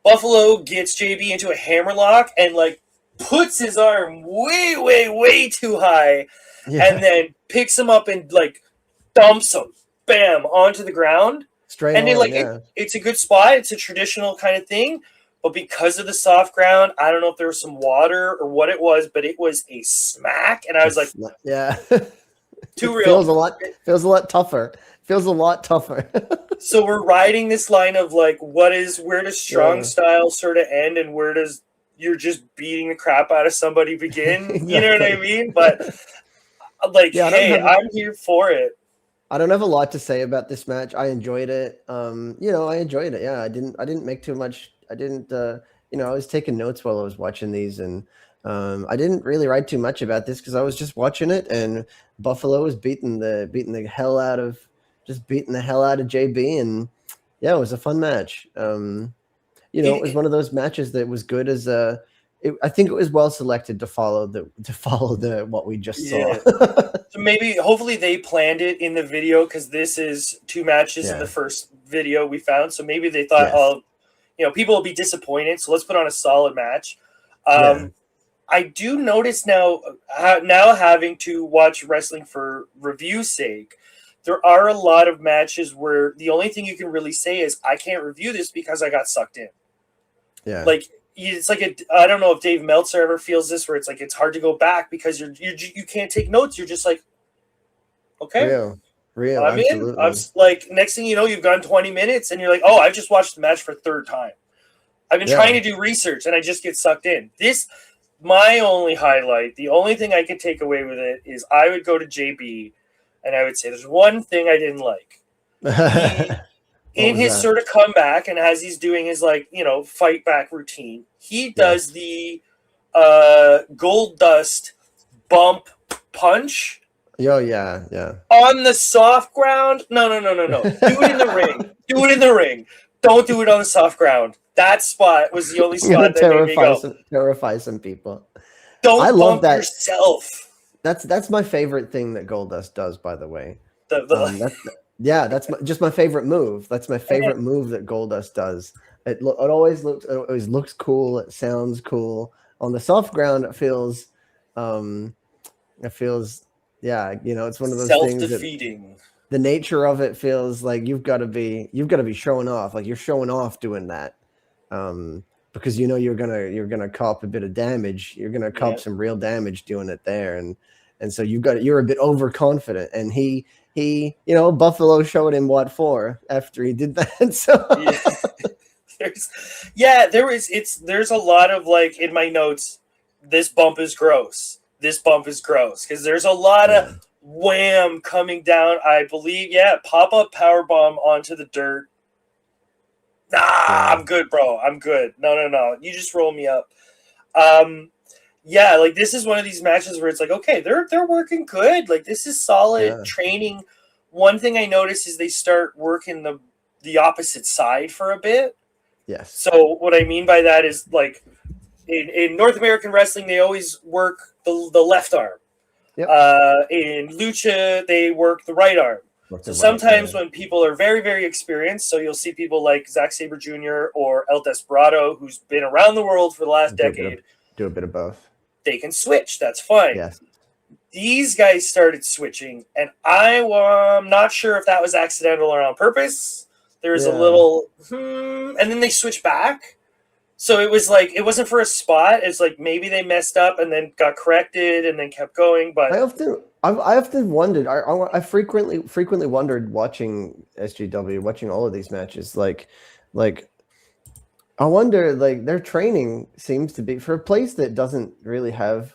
Buffalo gets JB into a hammerlock and like puts his arm way, way, way too high, and then picks him up and like dumps him, bam, onto the ground. It's a good spot. It's a traditional kind of thing. But because of the soft ground, I don't know if there was some water or what it was, but it was a smack. And I was like, too real. Feels a lot tougher. So we're riding this line of like, where does strong style sort of end and where does you're just beating the crap out of somebody begin? Exactly. You know what I mean? But like, hey, I'm here for it. I don't have a lot to say about this match. I enjoyed it. I enjoyed it. Yeah, I didn't make too much. I didn't, I was taking notes while I was watching these, and I didn't really write too much about this because I was just watching it, and Buffalo was beating the hell out of JB, and it was a fun match. It was one of those matches that was good as I think it was well selected to follow the what we just saw. So hopefully they planned it in the video because this is two matches in the first video we found. So maybe they thought, people will be disappointed. So let's put on a solid match. I do notice now having to watch wrestling for review's sake, there are a lot of matches where the only thing you can really say is I can't review this because I got sucked in. Yeah. Like it's like I don't know if Dave Meltzer ever feels this, where it's like it's hard to go back because you can't take notes. You're just like, okay, real, I'm absolutely. in. I'm like, next thing you know, you've gone 20 minutes and you're like, oh, I've just watched the match for the third time. I've been trying to do research and I just get sucked in. My only highlight, the only thing I could take away with it is I would go to JB and I would say, there's one thing I didn't like. In his sort of comeback, and as he's doing his fight back routine, he does the gold dust bump punch. Oh yeah. On the soft ground? No. Do it in the ring. Do it in the ring. Don't do it on the soft ground. That spot was the only spot that made me go. Terrify some people. Don't bump yourself. That's my favorite thing that Goldust does, by the way. That's just my favorite move. That's my favorite move that Goldust does. It always looks cool. It sounds cool. On the soft ground, it feels, it's one of those self-defeating. Things. The nature of it feels like you've got to be showing off. Like you're showing off doing that, because you're gonna cop a bit of damage. You're gonna cop some real damage doing it there, and so you're a bit overconfident. And he Buffalo showed him what for after he did that. So there's a lot of in my notes, this bump is gross. This bump is gross because there's a lot of wham coming down. I believe, pop-up powerbomb onto the dirt. I'm good, bro. I'm good. No. You just roll me up. This is one of these matches where it's like, okay, they're working good. Like this is solid training. One thing I noticed is they start working the opposite side for a bit. Yes. So what I mean by that is in North American wrestling, they always work the left arm. Yep. In Lucha, they work the right arm. So sometimes when people are very, very experienced, so you'll see people like Zack Sabre Jr. or El Desperado, who's been around the world for the last decade. Do a bit of both. They can switch. That's fine. Yes. These guys started switching, and I'm not sure if that was accidental or on purpose. There was a little, and then they switched back. So it was like, it wasn't for a spot. It's like maybe they messed up and then got corrected and then kept going. But I often wondered. I frequently wondered watching SGW, watching all of these matches. Like I wonder, their training seems to be for a place that doesn't really have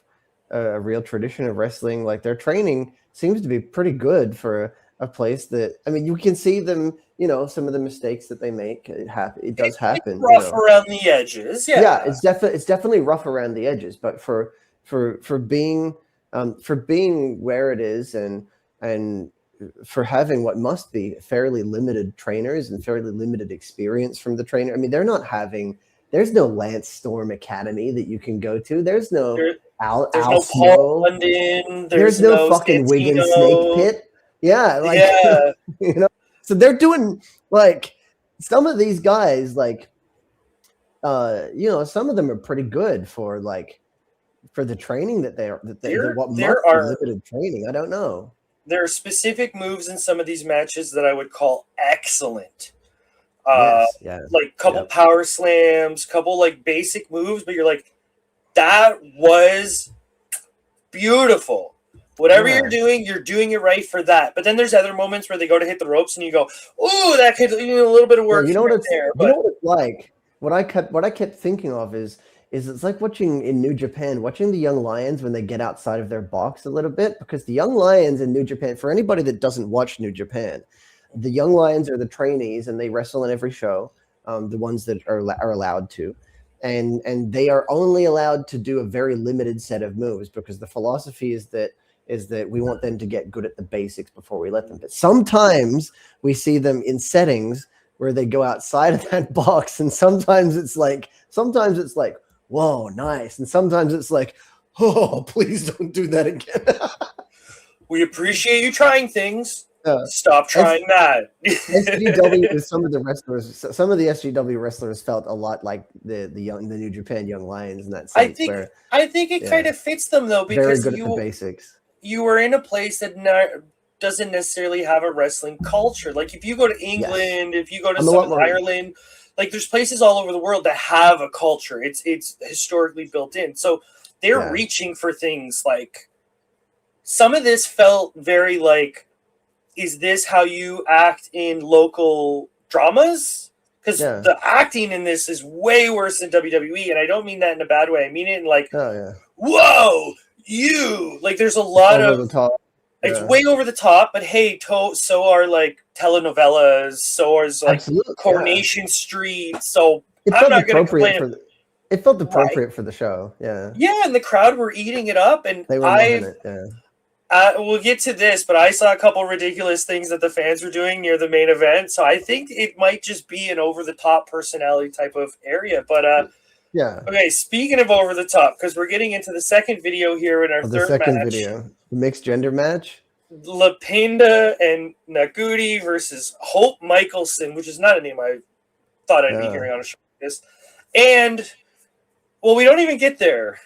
a real tradition of wrestling. Like their training seems to be pretty good for a place that, I mean, you can see them, some of the mistakes that they make. It does happen. Rough around the edges. Yeah, it's definitely rough around the edges. But for being where it is and for having what must be fairly limited trainers and fairly limited experience from the trainer. I mean, there's no Lance Storm Academy that you can go to. There's no Al no Snow. Paul London. There's no fucking Santino. Wigan Snake Pit. Yeah. So they're doing some of these guys, some of them are pretty good for the training that they're limited training. I don't know. There are specific moves in some of these matches that I would call excellent. Couple power slams, couple basic moves, but you're like, that was beautiful. Whatever you're doing it right for that. But then there's other moments where they go to hit the ropes and you go, "Ooh, that could a little bit of work." You know what it's like. What I kept thinking of is it's like watching in New Japan, watching the Young Lions when they get outside of their box a little bit, because the Young Lions in New Japan, for anybody that doesn't watch New Japan, the Young Lions are the trainees and they wrestle in every show, the ones that are allowed to. And they are only allowed to do a very limited set of moves because the philosophy is that we want them to get good at the basics before we let them. But sometimes we see them in settings where they go outside of that box, and sometimes it's like, whoa, nice. And sometimes it's like, oh, please don't do that again. We appreciate you trying things. Stop trying that. SGW with some of the SGW wrestlers felt a lot like the New Japan Young Lions in that sense. I think it kind of fits them though, because very good at the basics. You were in a place that doesn't necessarily have a wrestling culture. Like if you go to England, if you go to some Ireland, like there's places all over the world that have a culture. It's historically built in. So they're reaching for things like, some of this felt very like, is this how you act in local dramas? Because the acting in this is way worse than WWE, and I don't mean that in a bad way. I mean it in like, whoa, you, like there's a lot of, it's way over the top, but hey, so are like telenovelas, so is like Coronation Street, so I'm not going to complain. It felt appropriate for the show, yeah, and the crowd were eating it up, and they were loving it, we'll get to this, but I saw a couple ridiculous things that the fans were doing near the main event, so I think it might just be an over-the-top personality type of area. But okay, speaking of over-the-top, because we're getting into the second video here in our third match. The mixed gender match. Lapinda and Nagudi versus Hope Michelson, which is not a name I thought I'd be hearing on a show like this. And, well, we don't even get there,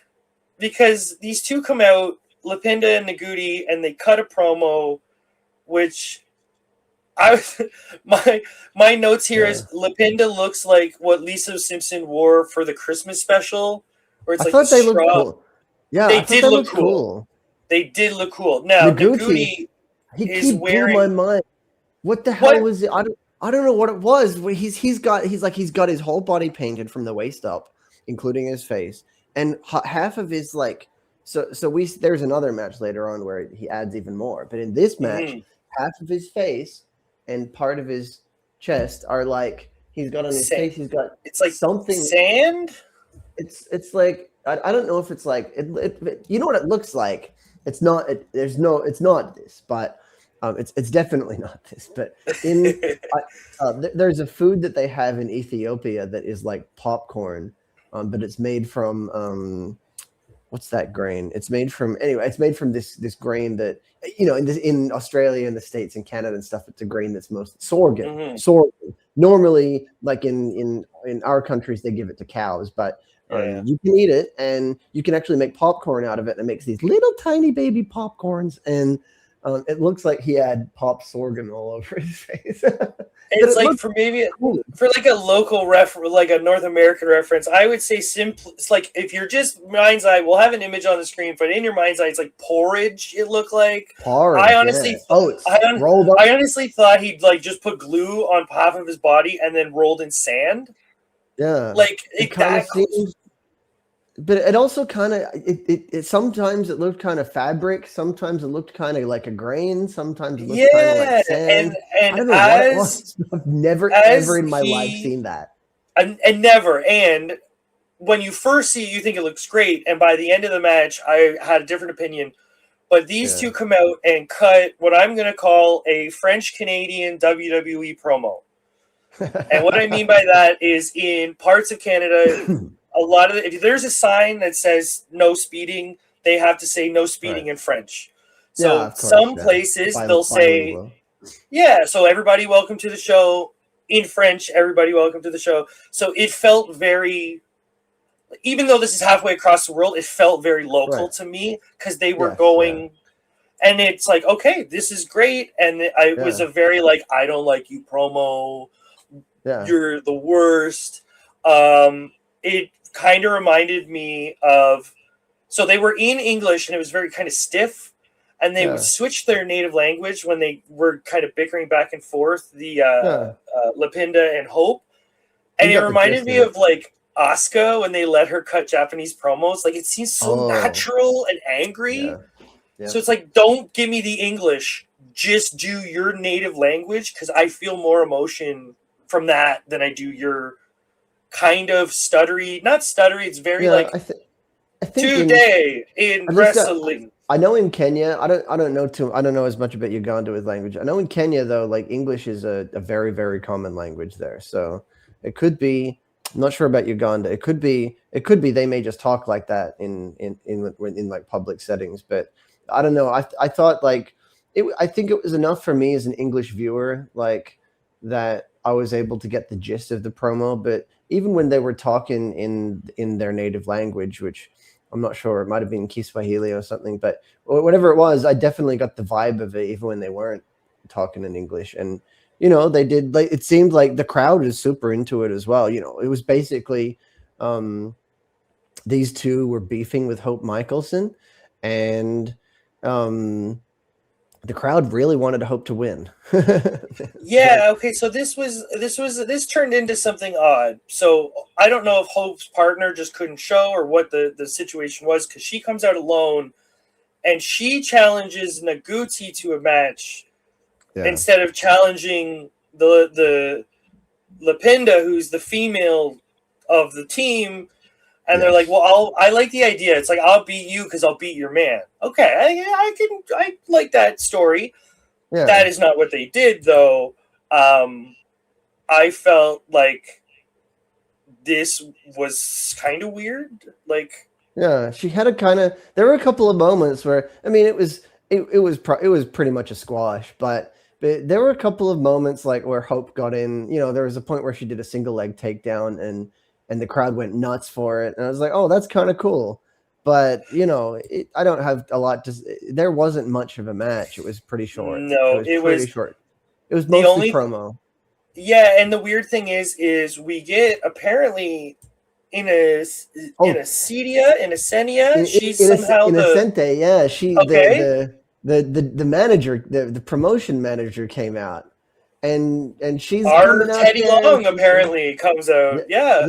because these two come out, Lapinda and Nagudi, and they cut a promo, which my notes here is Lapinda looks like what Lisa Simpson wore for the Christmas special, where it's they looked cool. Yeah, they did look cool. They did look cool. Now Nagudi is wearing. Blew my mind. What the hell was it? I don't know what it was. He's got his whole body painted from the waist up, including his face, and half of his like. So there's another match later on where he adds even more. But in this match, half of his face and part of his chest are like, he's got on his face. He's got, it's like something sand. It's like, I don't know if it's like it you know what it looks like. It's not. It's not this, but it's definitely not this. But there's a food that they have in Ethiopia that is like popcorn, but it's made from what's that grain? It's made from this grain that, you know, in Australia and the States and Canada and stuff, it's a grain that's most sorghum. Sorghum. Normally, like in our countries, they give it to cows, but you can eat it and you can actually make popcorn out of it. And it makes these little tiny baby popcorns, and it looks like he had pop sorghum all over his face. It's like for like a local like a North American reference, I would say it's like, if you're just mind's eye, we'll have an image on the screen, but in your mind's eye, it's like porridge. It looked like porridge. I honestly thought he'd like just put glue on half of his body and then rolled in sand. Yeah, like but it also kind of it sometimes it looked kind of fabric, sometimes it looked kind of like a grain, sometimes it looked kind of like sand. And I don't know what it was. I've never ever in my life seen that. And never. And when you first see it, you think it looks great, and by the end of the match, I had a different opinion. But these two come out and cut what I'm going to call a French-Canadian WWE promo. And what I mean by that is, in parts of Canada, a lot of if there's a sign that says no speeding, they have to say no speeding in French. So some places they'll say, so everybody welcome to the show. In French, everybody welcome to the show. So it felt very, even though this is halfway across the world, it felt very local to me, because they were going, and it's like, okay, this is great. And it was a very like, I don't like you promo. You're the worst. It kind of reminded me of, so they were in English and it was very kind of stiff, and they would switch their native language when they were kind of bickering back and forth, the Lapinda and Hope. And it reminded me of like Asuka when they let her cut Japanese promos. Like, it seems so natural and angry. So it's like, don't give me the English, just do your native language, because I feel more emotion from that than I do your kind of stuttery, not stuttery, it's very like I think today in wrestling. I know in Kenya, I don't know as much about Uganda with language. I know in Kenya though, like English is a very, very common language there. So it could be, I'm not sure about Uganda. It could be they may just talk like that in like public settings, but I don't know. I thought like I think it was enough for me as an English viewer, like that I was able to get the gist of the promo. But even when they were talking in their native language, which I'm not sure, it might have been Kiswahili or something, but whatever it was, I definitely got the vibe of it, even when they weren't talking in English. And they did, like, it seemed like the crowd is super into it as well. It was basically these two were beefing with Hope Michelson, and the crowd really wanted Hope to win. Yeah, okay, so this turned into something odd. So I don't know if Hope's partner just couldn't show or what the situation was, because she comes out alone and she challenges Naguti to a match instead of challenging the Lapinda, who's the female of the team. And they're like, well, I like the idea. It's like, I'll beat you because I'll beat your man. Okay, I like that story. Yeah. That is not what they did, though. I felt like this was kind of weird. Like, yeah, she had there were a couple of moments where, I mean, it was pretty much a squash, but there were a couple of moments like where Hope got in. There was a point where she did a single leg takedown, and the crowd went nuts for it, and I was like, oh, that's kind of cool. But I don't have a lot to. There wasn't much of a match. It was pretty short. No, it was pretty short. It was the mostly promo. Yeah, and the weird thing is we get apparently in a Cedia, in a Senia, she's somehow Innocente, yeah. She okay. The manager, the promotion manager came out. And she's our coming out Teddy there, Long apparently comes out. Yeah.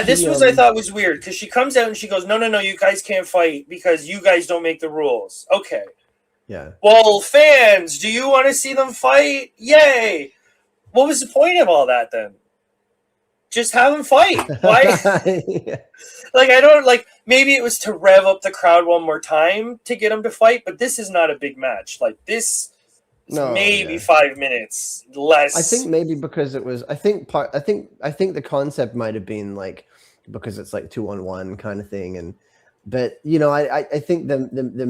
This was I thought was weird, because she comes out and she goes, no, you guys can't fight because you guys don't make the rules. Okay. Yeah. Well, fans, do you want to see them fight? Yay! What was the point of all that then? Just have them fight. Why? Yeah. Like, I don't like. Maybe it was to rev up the crowd one more time to get them to fight, but this is not a big match. Like this. Maybe 5 minutes less. I think maybe because it was. I think the concept might have been like because it's like 2-on-1 kind of thing, but I think the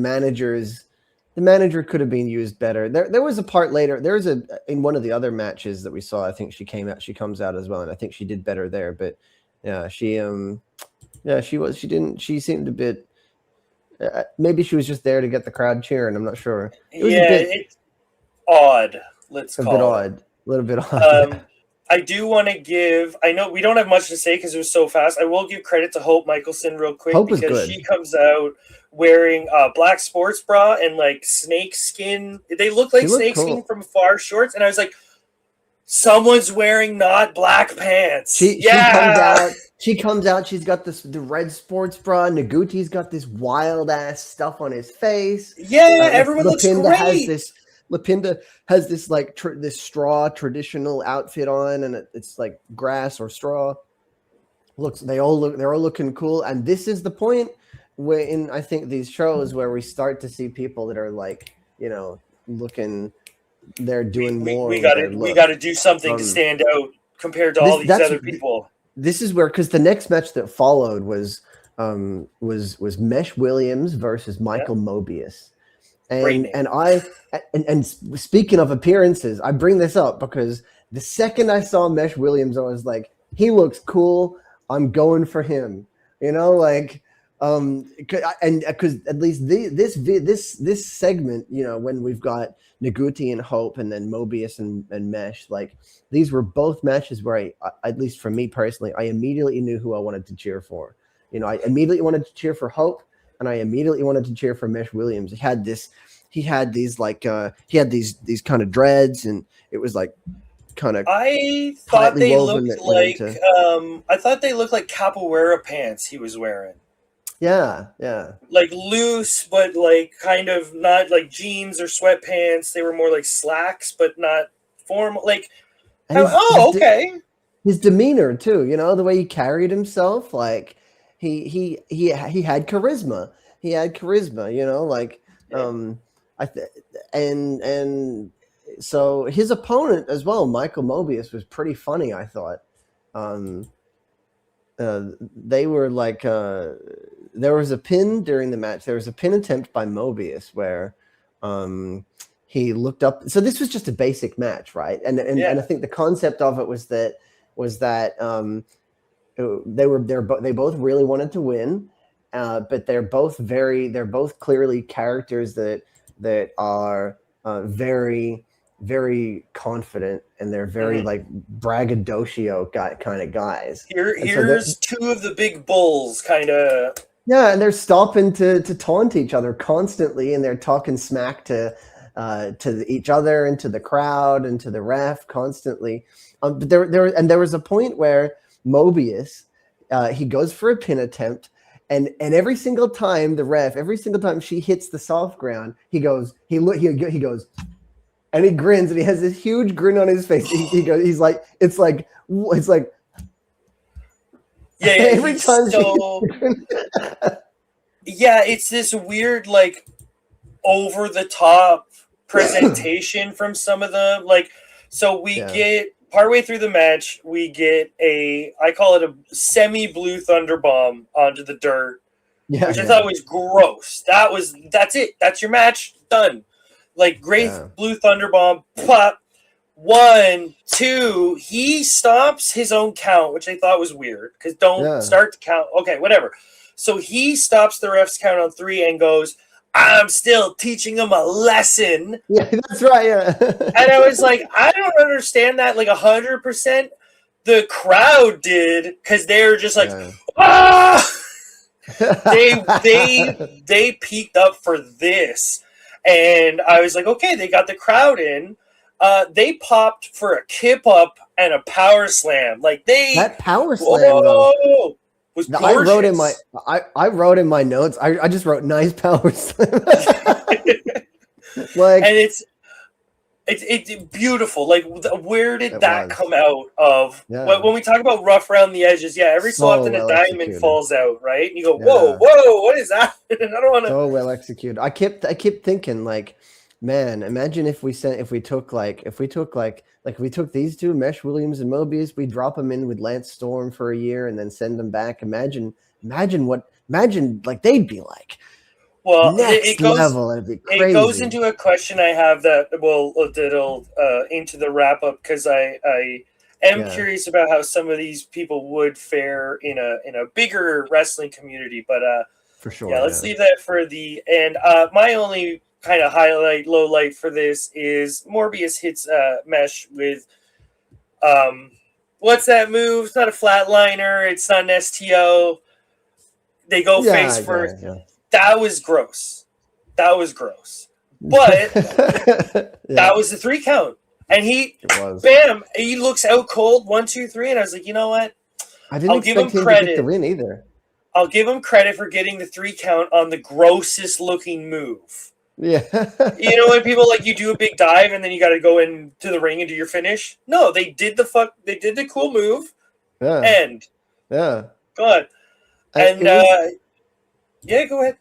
manager could have been used better. There was a part later. There was in one of the other matches that we saw. I think she comes out as well, and I think she did better there. But yeah, she seemed a bit. Maybe she was just there to get the crowd cheering. I'm not sure. It was it's odd. Let's call it a little bit odd. I do want to give. I know we don't have much to say because it was so fast. I will give credit to Hope Michelson real quick because she comes out wearing a black sports bra and like snake skin. They look like snake skin from far shorts, and I was like, someone's wearing not black pants. She comes out. She's got the red sports bra. Naguti's got this wild ass stuff on his face. Yeah, everyone looks great. Lapinda has this like this straw traditional outfit on, and it's like grass or straw. They're all looking cool, and this is the point in I think these shows where we start to see people that are like looking. They're doing more. We got to do something to stand out compared to all these other people. This is where, because the next match that followed was Mesh Williams versus Michael Mobius. And speaking of appearances, I bring this up because the second I saw Mesh Williams, I was like, he looks cool. I'm going for him. And because at least this segment, when we've got Naguti and Hope and then Mobius and Mesh, like these were both matches where I at least for me personally, I immediately knew who I wanted to cheer for. I immediately wanted to cheer for Hope, and I immediately wanted to cheer for Mesh Williams. He had these kind of dreads, and it was like kind of. I thought they looked like I thought they looked like capoeira pants he was wearing. Yeah. Like loose, but like kind of not like jeans or sweatpants. They were more like slacks, but not formal. Like, okay. His demeanor too, the way he carried himself, like he had charisma. He had charisma, like and so his opponent as well, Michael Mobius, was pretty funny. I thought they were like there was a pin during the match. There was a pin attempt by Mobius where he looked up. So this was just a basic match, right? And I think the concept of it was that they both really wanted to win, but they're both clearly characters that are very, very confident, and they're very like braggadocio kind of guys. Here's two of the big bulls, kind of. Yeah, and they're stopping to taunt each other constantly, and they're talking smack to each other and to the crowd and to the ref constantly. But there was a point where Mobius he goes for a pin attempt, and every single time she hits the soft ground, he goes, and he grins, and he has this huge grin on his face. He's like, yeah. Every time. Yeah, it's this weird, like, over the top presentation from some of them. Like, so we get partway through the match, we get I call it a semi-blue thunder bomb onto the dirt, which I thought was gross. That's it. That's your match. Done. Like, great blue thunder bomb. Pop. 1, 2. He stops his own count, which I thought was weird, because don't start to count. Okay, whatever. So he stops the ref's count on 3 and goes, I'm still teaching him a lesson. Yeah, that's right. Yeah. And I was like, I don't understand that. Like 100%. The crowd did, because they were just like, ah! they peaked up for this. And I was like, okay, they got the crowd in. They popped for a kip up and a power slam. Like that power slam though was gorgeous. I wrote in my notes. I just wrote nice power slam. Like, and it's beautiful. Like, where did that come out of? Yeah. When we talk about rough around the edges, every so often a diamond falls out, right? And you go, whoa, what is that? I don't want to. So well executed. I kept thinking, like, man, imagine if we took these two, Mesh Williams and Mobius, we drop them in with Lance Storm for a year and then send them back. Imagine like they'd be like. Well, next level. It'd be crazy. It goes into a question I have that'll into the wrap up, because I am curious about how some of these people would fare in a bigger wrestling community. But for sure, let's leave that for the end. My only kind of low light for this is Morbius hits Mesh with what's that move? It's not a flatliner. It's not an STO. They go face first. Yeah. That was gross. But that was the 3 count. And he looks out cold, 1, 2, 3. And I was like, you know what? I'll give him credit. To get the win either. I'll give him credit for getting the 3 count on the grossest looking move. Yeah. You know, when people you do a big dive and then you got to go into the ring and do your finish. No, they did the cool move. Yeah. And go on. And go ahead.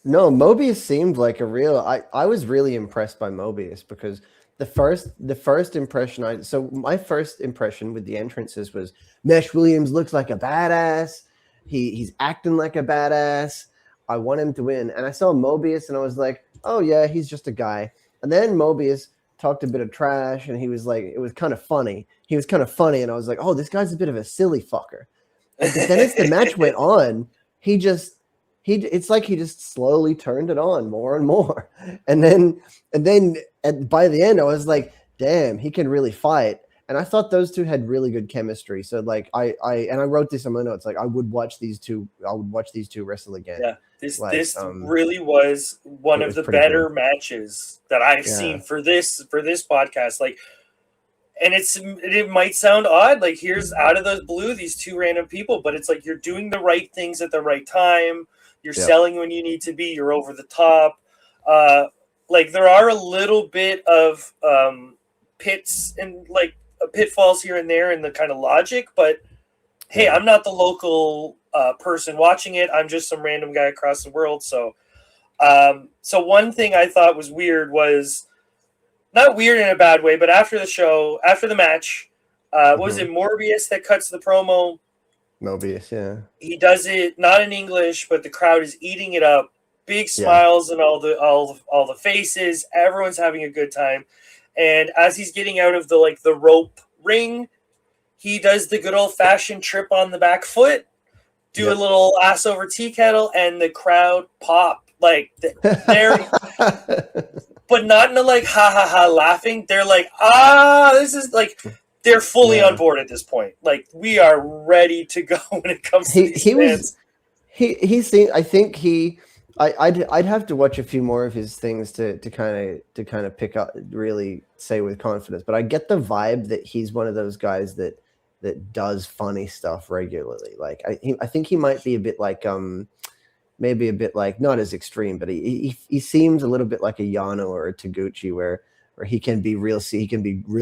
No, Mobius seemed like a real. I was really impressed by Mobius, because the first impression my first impression with the entrances was Mesh Williams looks like a badass. He's acting like a badass. I want him to win. And I saw Mobius and I was like, oh yeah, he's just a guy. And then Mobius talked a bit of trash, and he was like, it was kind of funny. He was kind of funny, and I was like, oh, this guy's a bit of a silly fucker. But then as the match went on, it's like he just slowly turned it on more and more. And then by the end, I was like, damn, he can really fight. And I thought those two had really good chemistry. So like I wrote this in my notes, like I would watch these two wrestle again. Yeah. This really was one of the better matches that I've seen for this podcast. Like, and it might sound odd, like here's out of the blue these 2 random people, but it's like you're doing the right things at the right time. You're selling when you need to be. You're over the top. Like there are a little bit of pits and like pitfalls here and there in the kind of logic, but hey, I'm not the local person watching it. I'm just some random guy across the world. So one thing I thought was weird was not weird in a bad way, but after the match, was it Morbius that cuts the promo Mobius, yeah. He does it not in English, but the crowd is eating it up. Big Yeah. smiles and all the faces. Everyone's having a good time. And as he's getting out of the rope ring, he does the good old fashioned trip on the back foot, do a little ass over tea kettle, and the crowd pop like they're, but not in a like ha ha ha laughing. They're like, this is like. They're fully on board at this point. Like, we are ready to go when it comes to these fans. He seemed. I think I'd have to watch a few more of his things to kind of pick up, really say with confidence. But I get the vibe that he's one of those guys that does funny stuff regularly. Like I think he might be a bit like maybe a bit like, not as extreme, but he seems a little bit like a Yano or a Taguchi where he can be real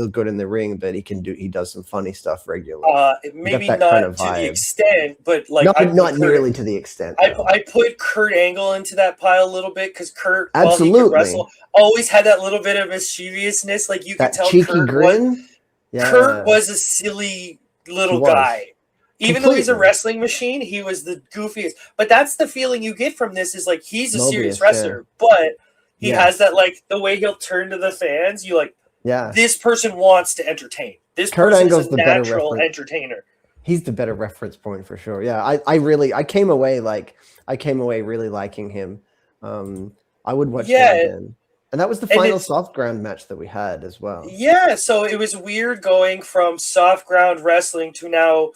good in the ring, but he does some funny stuff regularly. Maybe not kind of to the extent, but like not nearly to the extent. I put Kurt Angle into that pile a little bit because Kurt, absolutely, while he could wrestle, always had that little bit of mischievousness. Like you could tell, cheeky grin. Kurt was a silly little guy. Even though he's a wrestling machine, he was the goofiest. But that's the feeling you get from this, is like he's a serious wrestler, but he has that, like, the way he'll turn to the fans. You like, this person wants to entertain. This Kurt Angle's the natural entertainer. He's the better reference point for sure. Yeah, I came away really liking him. I would watch that again. And that was the final soft ground match that we had as well. Yeah, so it was weird going from soft ground wrestling to now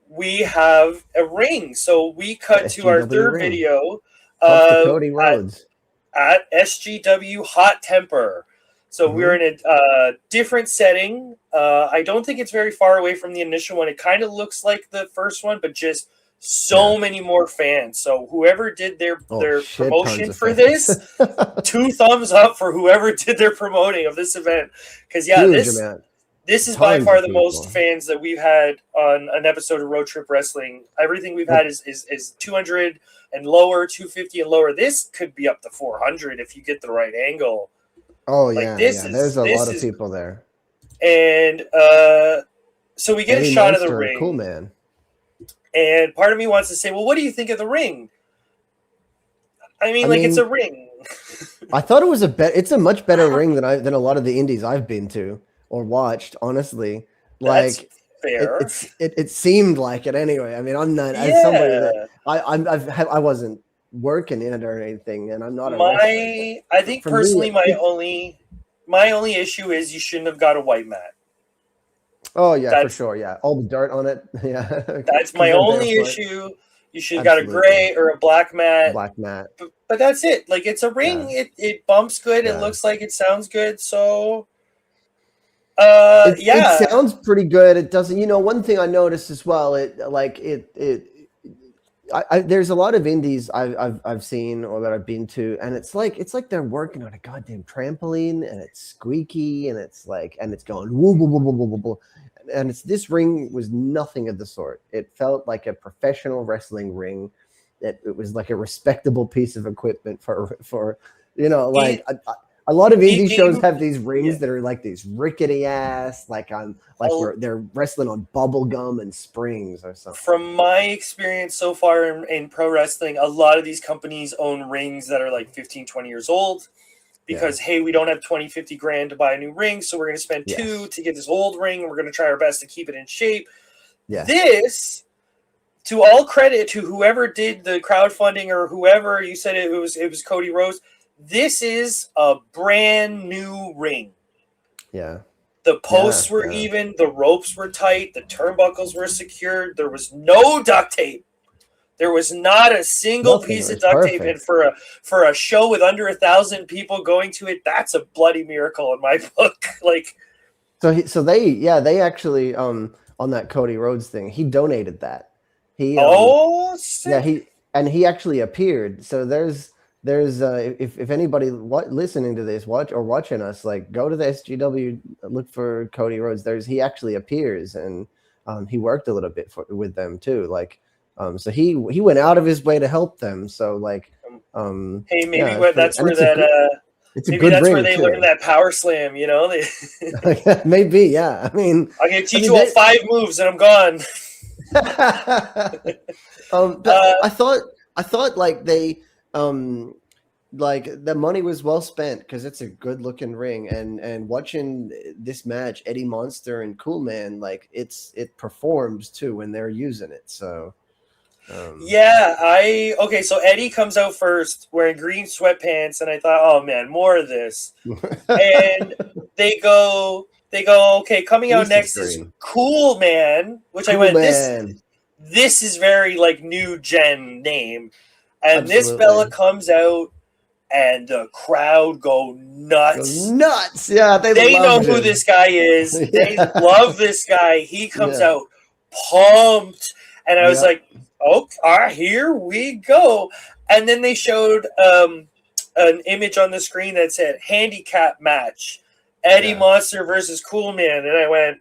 we have a ring. So we cut to our third video of Cody Rhodes at SGW Hot Temper. So we're in a different setting. I don't think it's very far away from the initial one. It kind of looks like the first one, but just so many more fans. So whoever did their promotion for this, 2 thumbs up for whoever did their promoting of this event. Because this is by far the most fans that we've had on an episode of Road Trip Wrestling. Everything we've had is 200 and lower, 250 and lower. This could be up to 400 if you get the right angle. Oh, like, there's a lot of people there. And so we get a shot of the ring. Cool man. And part of me wants to say, well, what do you think of the ring? I mean, it's a ring. I thought it was it's a much better ring than a lot of the indies I've been to or watched, honestly. That's fair. It seemed like it anyway. I mean, I'm not as somebody that I wasn't working in it or anything, and I'm not I think personally my only issue is you shouldn't have got a white mat. Oh yeah, for sure. Yeah, all the dirt on it. Yeah, that's my only issue. You should have got a gray or a black mat. But that's it. Like, it's a ring. Yeah. It bumps good. It looks like it sounds good. So it sounds pretty good. It doesn't. One thing I noticed as well. There's a lot of indies I've seen or that I've been to, and it's like they're working on a goddamn trampoline, and it's squeaky, and it's going woo woo woo woo woo woo. And this ring was nothing of the sort. It felt like a professional wrestling ring. It was like a respectable piece of equipment for a lot of indie shows have these rings that are like these rickety ass, they're wrestling on bubble gum and springs or something. From my experience so far in pro wrestling, a lot of these companies own rings that are like 15, 20 years old. Because, hey, we don't have 20, 50 grand to buy a new ring, so we're going to spend $2 to get this old ring, and we're going to try our best to keep it in shape. Yeah. This, to all credit to whoever did the crowdfunding or whoever, you said it was Cody Rhodes, this is a brand new ring. Yeah. The posts were even, the ropes were tight, the turnbuckles were secured, there was no duct tape. There was not a single piece of duct tape, and for a show with under 1,000 people going to it, that's a bloody miracle in my book. Like, so they actually on that Cody Rhodes thing, he donated that. He he actually appeared. So there's if anybody listening to this watching us, like, go to the SGW, look for Cody Rhodes. He actually appears, and he worked a little bit with them too, like. So he went out of his way to help them. So hey, maybe that's where they learned that power slam. Maybe, yeah. I mean, I'm gonna teach you all 5 moves and I'm gone. But I thought like they like the money was well spent because it's a good looking ring, and watching this match, Eddie Monster and Cool Man, like it performs too when they're using it. So okay, so Eddie comes out first wearing green sweatpants, and I thought, oh man, more of this. And they go, okay, coming out next is Cool Man, which I went, this is very like new gen name. And this fella comes out and the crowd go nuts. Yeah, they know who this guy is. They love this guy. He comes out pumped. And I was like, oh, all right, here we go. And then they showed an image on the screen that said handicap match. Eddie Monster versus Cool Man. And I went,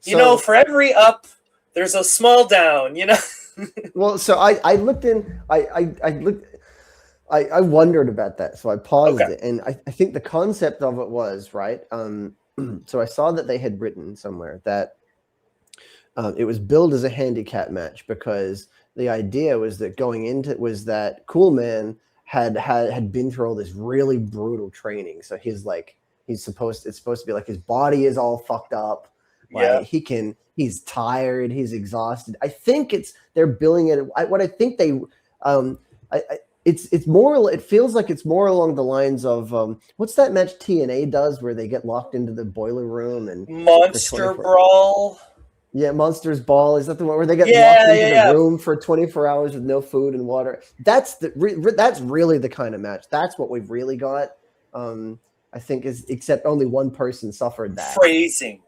you know, for every up, there's a small down, you know? Well, so I looked in, I wondered about that. So I paused it. And I think the concept of it was, right? So I saw that they had written somewhere that it was billed as a handicap match because the idea was that that Cool Man had been through all this really brutal training. So it's supposed to be like his body is all fucked up. Like he's tired, he's exhausted. I think they're billing it. What I think they, it's more. It feels like it's more along the lines of what's that match TNA does where they get locked into the boiler room and Monster Brawl. Yeah, Monsters Ball. Is that the one where they get locked into the room for 24 hours with no food and water? That's really the kind of match. That's what we've really got. I think except only one person suffered that. Phrasing.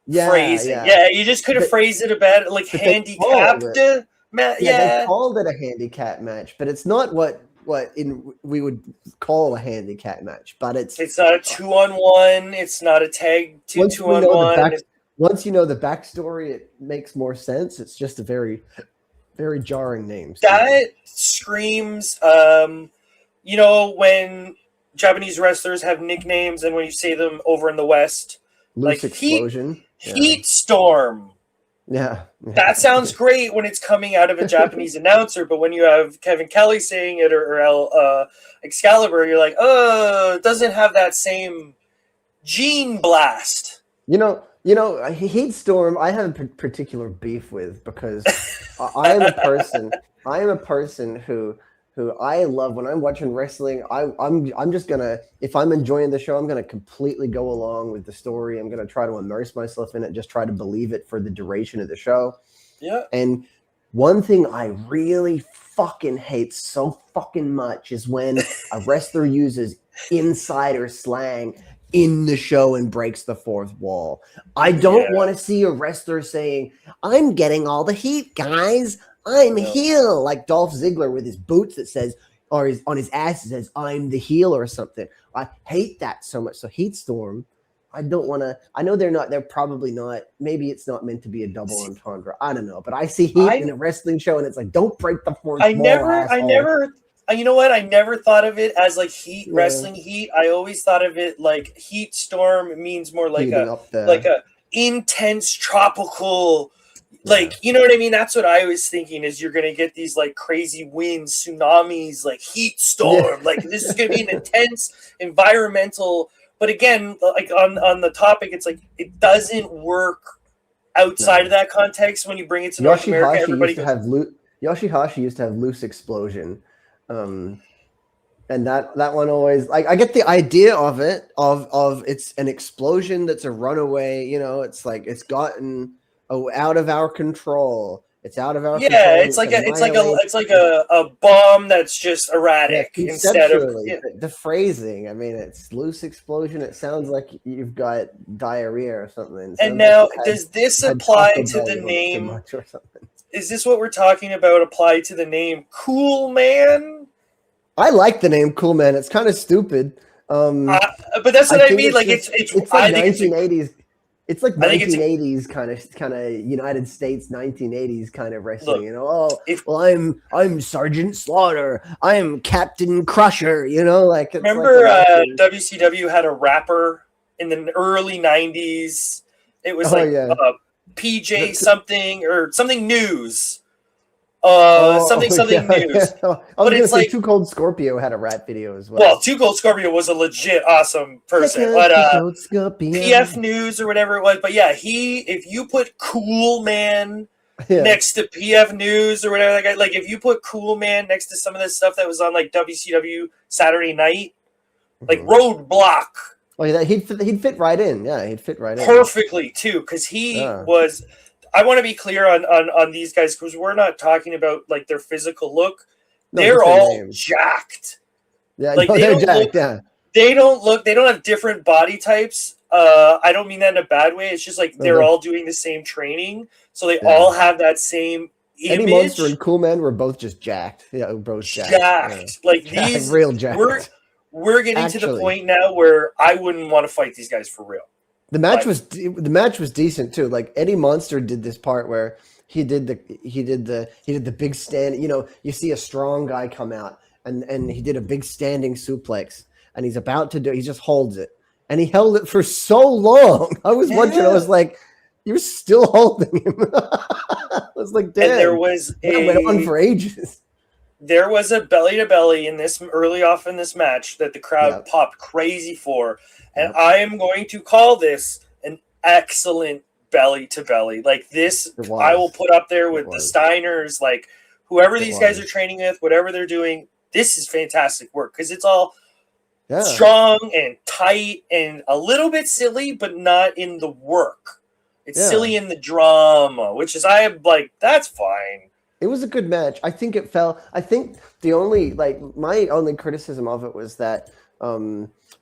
Yeah, you just could have phrased it about like handicapped. They called it a handicap match, but it's not what we would call a handicap match. But it's not a 2-on-1. It's not a tag 2-on-1. Once you know the backstory, it makes more sense. It's just a very, very jarring name. That screams, you know, when Japanese wrestlers have nicknames and when you say them over in the West, Loose Explosion. Heat Storm. Yeah. That sounds great when it's coming out of a Japanese announcer, but when you have Kevin Kelly saying it or Excalibur, you're like, oh, it doesn't have that same gene blast. You know, Heat Storm, I have a particular beef with because I am a person who I love when I'm watching wrestling. I'm just gonna, if I'm enjoying the show, I'm gonna completely go along with the story. I'm gonna try to immerse myself in it, just try to believe it for the duration of the show. Yeah. And one thing I really fucking hate so fucking much is when a wrestler uses insider slang in the show and breaks the fourth wall. I don't want to see a wrestler saying, I'm getting all the heat, guys. I'm heel. Like Dolph Ziggler with his boots that says, or on his ass it says, I'm the heel or something. I hate that so much. So Heat Storm, I don't want to, I know they're probably not, maybe it's not meant to be a double entendre. I don't know. But I see heat in a wrestling show and it's like, don't break the fourth wall. You know what? I never thought of it as like heat, wrestling heat. I always thought of it like Heat Storm means more like a intense tropical, like, you know what I mean? That's what I was thinking is you're going to get these like crazy winds, tsunamis, like heat storm. Like this is going to be an intense environmental, but again, like on the topic, it's like, it doesn't work outside of that context. When you bring it to North America, everybody Yoshihashi used to have Loose Explosion. And that one always, like, I get the idea of it, of it's an explosion that's a runaway, you know, it's like it's gotten out of our control. It's out of our control. It's like a bomb that's just erratic instead of the phrasing. I mean, it's loose explosion. It sounds like you've got diarrhea or something. And now, does this apply to the name? Or something? Is this what we're talking about? Apply to the name Cool Man? I like the name Cool Man. It's kind of stupid. But that's what I mean. Like it's like 1980s. It's like 1980s kind of United States 1980s kind of wrestling. You know, I'm Sergeant Slaughter. I'm Captain Crusher. You know, like remember WCW had a rapper in the early 90s. It was PJ something or something news. Something news. I was But gonna it's say like, Too Cold Scorpio had a rap video as well. well, Two Gold Scorpio was a legit awesome person. But Too Cold Scorpio. PF News or whatever it was. But yeah, if you put Cool Man next to PF News or whatever, like if you put Cool Man next to some of this stuff that was on like WCW Saturday Night, like Roadblock. Oh yeah, he'd fit right in. Yeah, he'd fit right in perfectly too, because he was. I want to be clear on these guys, because we're not talking about like their physical look. No, they're all jacked. Yeah, like no, they're jacked. They don't have different body types. I don't mean that in a bad way. It's just like they're all doing the same training, so they all have that same image. Eddie Monster and Cool Man were both just jacked. Yeah, both jacked. Yeah. Like these real jacked. We're getting to the point now where I wouldn't want to fight these guys for real. The match was decent too. Like Eddie Monster did this part where he did the big stand. You know, you see a strong guy come out and he did a big standing suplex, and he's about to do. He just holds it, and he held it for so long. I was watching. I was like, "You're still holding him." I was like, "Damn!" And there was that went on for ages. There was a belly to belly in this early off in this match that the crowd popped crazy for. And I am going to call this an excellent belly to belly. Like this, I will put up there with the Steiners, like whoever these guys are training with, whatever they're doing. This is fantastic work because it's all strong and tight and a little bit silly, but not in the work. It's silly in the drama, which is that's fine. It was a good match. I think it fell. I think the only my only criticism of it was that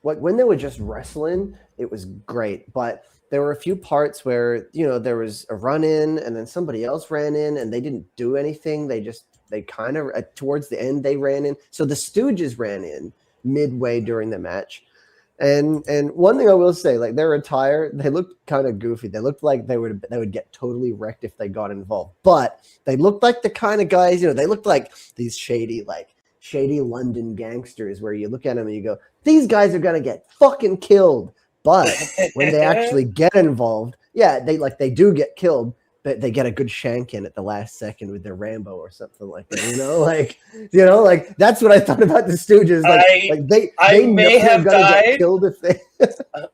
when they were just wrestling, it was great. But there were a few parts where there was a run in and then somebody else ran in and they didn't do anything. They kind of towards the end they ran in. So the Stooges ran in midway during the match. And one thing I will say, like their attire, they looked kind of goofy. They looked like they would get totally wrecked if they got involved. But they looked like the kind of guys, they looked like these shady London gangsters where you look at them and you go, these guys are gonna get fucking killed. But when they actually get involved, they do get killed, but they get a good shank in at the last second with their Rambo or something like that. That's what I thought about the Stooges. They may have died. Get killed if they.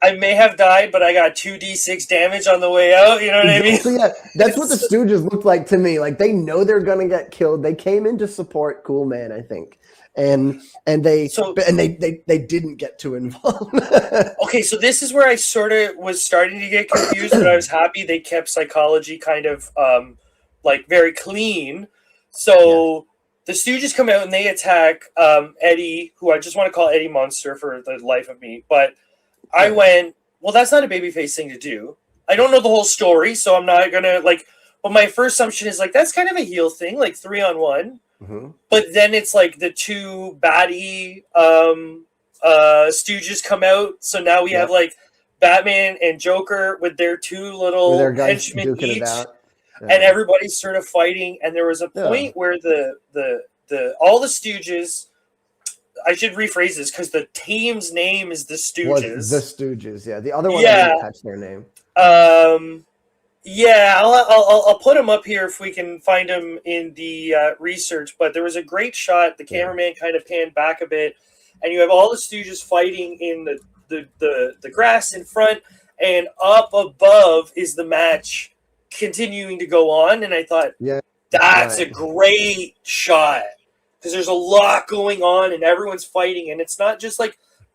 I may have died, but I got 2d6 damage on the way out. You know what I mean? So that's what the Stooges looked like to me. Like they know they're gonna get killed. They came in to support Cool Man, I think. And they didn't get too involved. Okay, so this is where I sort of was starting to get confused, but I was happy they kept psychology kind of very clean. So the Stooges come out and they attack Eddie, who I just want to call Eddie Monster for the life of me. But I went, well, that's not a babyface thing to do. I don't know the whole story, so I'm not gonna but my first assumption is that's kind of a heel thing, 3-on-1. Mm-hmm. But then it's the two baddie Stooges come out. So now we have Batman and Joker with their two little henchmen each. And everybody's sort of fighting. And there was a point where the all the Stooges, I should rephrase this because the team's name is the Stooges. Was the Stooges, yeah. The other one didn't catch their name. Yeah, I'll put them up here if we can find them in the research. But there was a great shot. The cameraman kind of panned back a bit, and you have all the Stooges fighting in the grass in front, and up above is the match continuing to go on. And I thought, that's a great shot because there's a lot going on, and everyone's fighting, and it's not just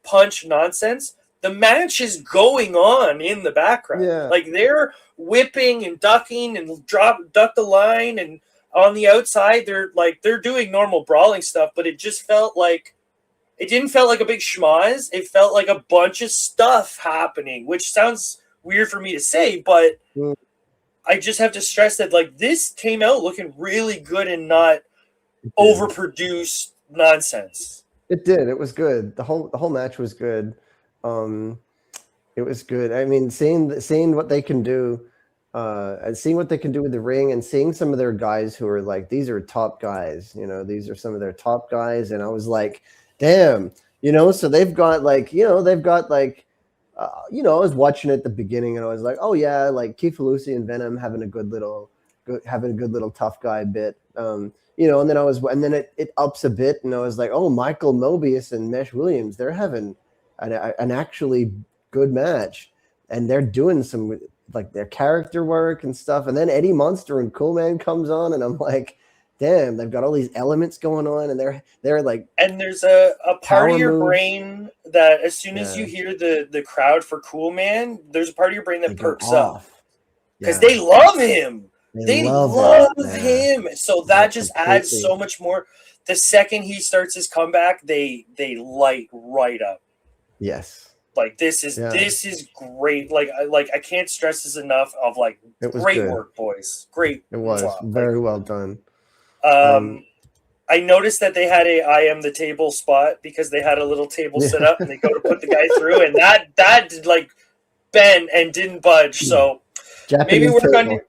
punch nonsense. The match is going on in the background. Yeah. They're whipping and ducking and duck the line, and on the outside they're doing normal brawling stuff, but it just felt it didn't feel like a big schmoz. It felt like a bunch of stuff happening, which sounds weird for me to say, but I just have to stress that this came out looking really good and not overproduced nonsense. It did. It was good. The whole match was good. It was good. I mean, seeing what they can do, and seeing what they can do with the ring, and seeing some of their guys who are these are top guys. These are some of their top guys, and I was like, damn. So they've got I was watching it at the beginning and I was like, oh yeah, like Keith Lucy and Venom having a good little tough guy bit. And then it ups a bit, and I was like, oh, Michael Mobius and Mesh Williams, they're having an actually good match, and they're doing some like their character work and stuff. And then Eddie Munster and Cool Man comes on, and I'm like, damn, they've got all these elements going on, and they're like, and there's a part of your moves. brain that as soon as you hear the crowd for Cool Man, there's a part of your brain that perks up because they love him. They love him. So that just adds so much more. The second he starts his comeback, they light right up. Yes. Like this is great. Like I can't stress this enough of like great work, boys. Great. It was very well done. I noticed that they had a I am the table spot because they had a little table set up and they go to put the guy through, and that did like bend and didn't budge. So maybe work on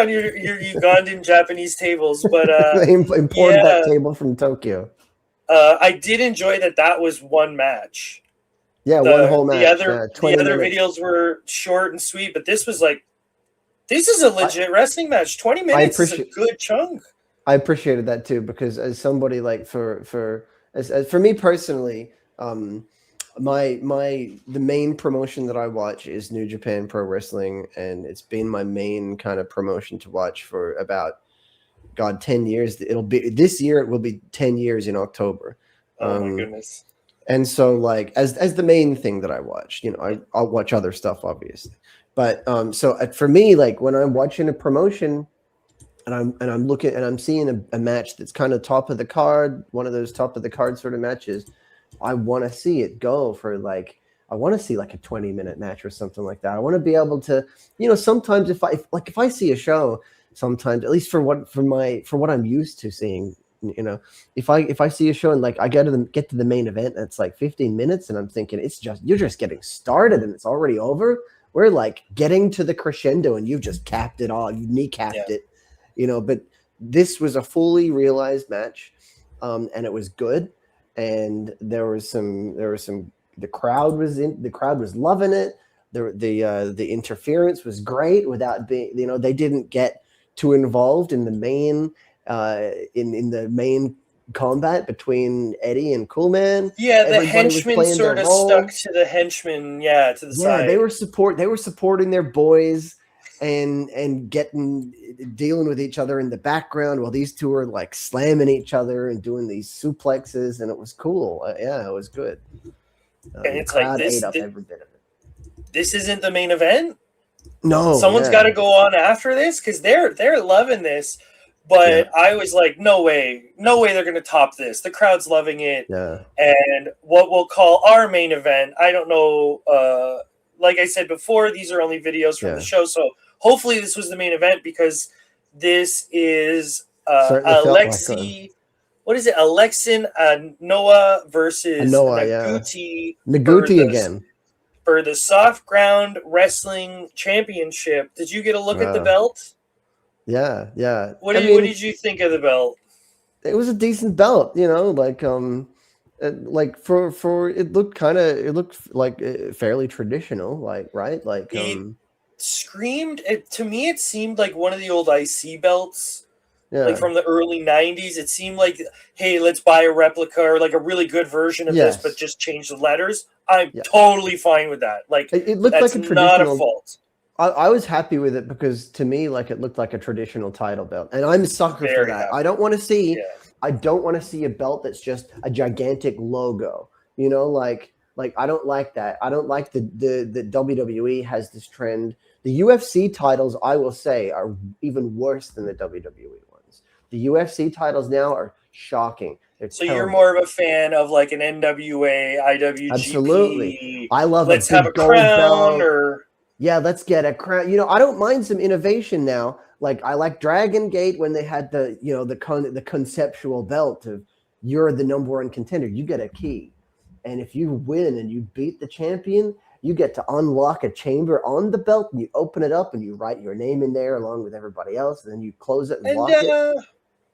your Ugandan Japanese tables. But they imported that table from Tokyo. I did enjoy that was one match. Yeah, one whole match. The other videos were short and sweet, but this was like, this is a legit wrestling match. 20 minutes is a good chunk. I appreciated that too, because as somebody like for me personally, the main promotion that I watch is New Japan Pro Wrestling, and it's been my main kind of promotion to watch for about 10 years. This year it will be 10 years in October. Oh my goodness. And so like as the main thing that I watch, I'll watch other stuff obviously. But so for me, like when I'm watching a promotion and I'm looking and I'm seeing a match that's kind of top of the card, one of those top of the card sort of matches, I want to see it go for like, I want to see like a 20-minute match or something like that. I want to be able to, sometimes if I see a show, sometimes at least for what I'm used to seeing, if I see a show and like I get to the main event and it's like 15 minutes and I'm thinking you're just getting started and it's already over. We're like getting to the crescendo and you've just capped it all. You kneecapped it, but this was a fully realized match. And it was good. And the crowd was loving it. The interference was great without being, they didn't get too involved in the main in the main combat between Eddie and Coolman. Yeah, the henchmen sort of stuck to the henchmen, to the side. They were supporting their boys and dealing with each other in the background while these two were like slamming each other and doing these suplexes, and it was cool. It was good. And it's like this, ate up every bit of it. This isn't the main event. No, someone's got to go on after this because they're loving this. But I was like, no way they're going to top this. The crowd's loving it. Yeah. And what we'll call our main event, I don't know. Like I said before, these are only videos from the show. So hopefully this was the main event because this is Alexi. What is it? Alexin Noah versus Naguti. Naguti again. For the Soft Ground Wrestling Championship. Did you get a look at the belt? Yeah. What did you think of the belt? It was a decent belt, like for it looked like fairly traditional, like right, like it screamed to me. It seemed like one of the old IC belts, like from the early '90s. It seemed like, hey, let's buy a replica or like a really good version of this, but just change the letters. I'm totally fine with that. Like it looked that's like a not traditional. A fault. I was happy with it because to me, like it looked like a traditional title belt, and I'm a sucker for that. I don't want to see. I don't want to see a belt that's just a gigantic logo. Like I don't like that. I don't like the WWE has this trend. The UFC titles, I will say, are even worse than the WWE ones. The UFC titles now are shocking. So you're more of a fan of like an NWA, IWGP. Absolutely, I love. Let's have a crown or. Yeah, let's get a crown. I don't mind some innovation now. Like I like Dragon Gate when they had the conceptual belt of you're the number one contender. You get a key, and if you win and you beat the champion, you get to unlock a chamber on the belt, and you open it up and you write your name in there along with everybody else, and then you close it and lock it.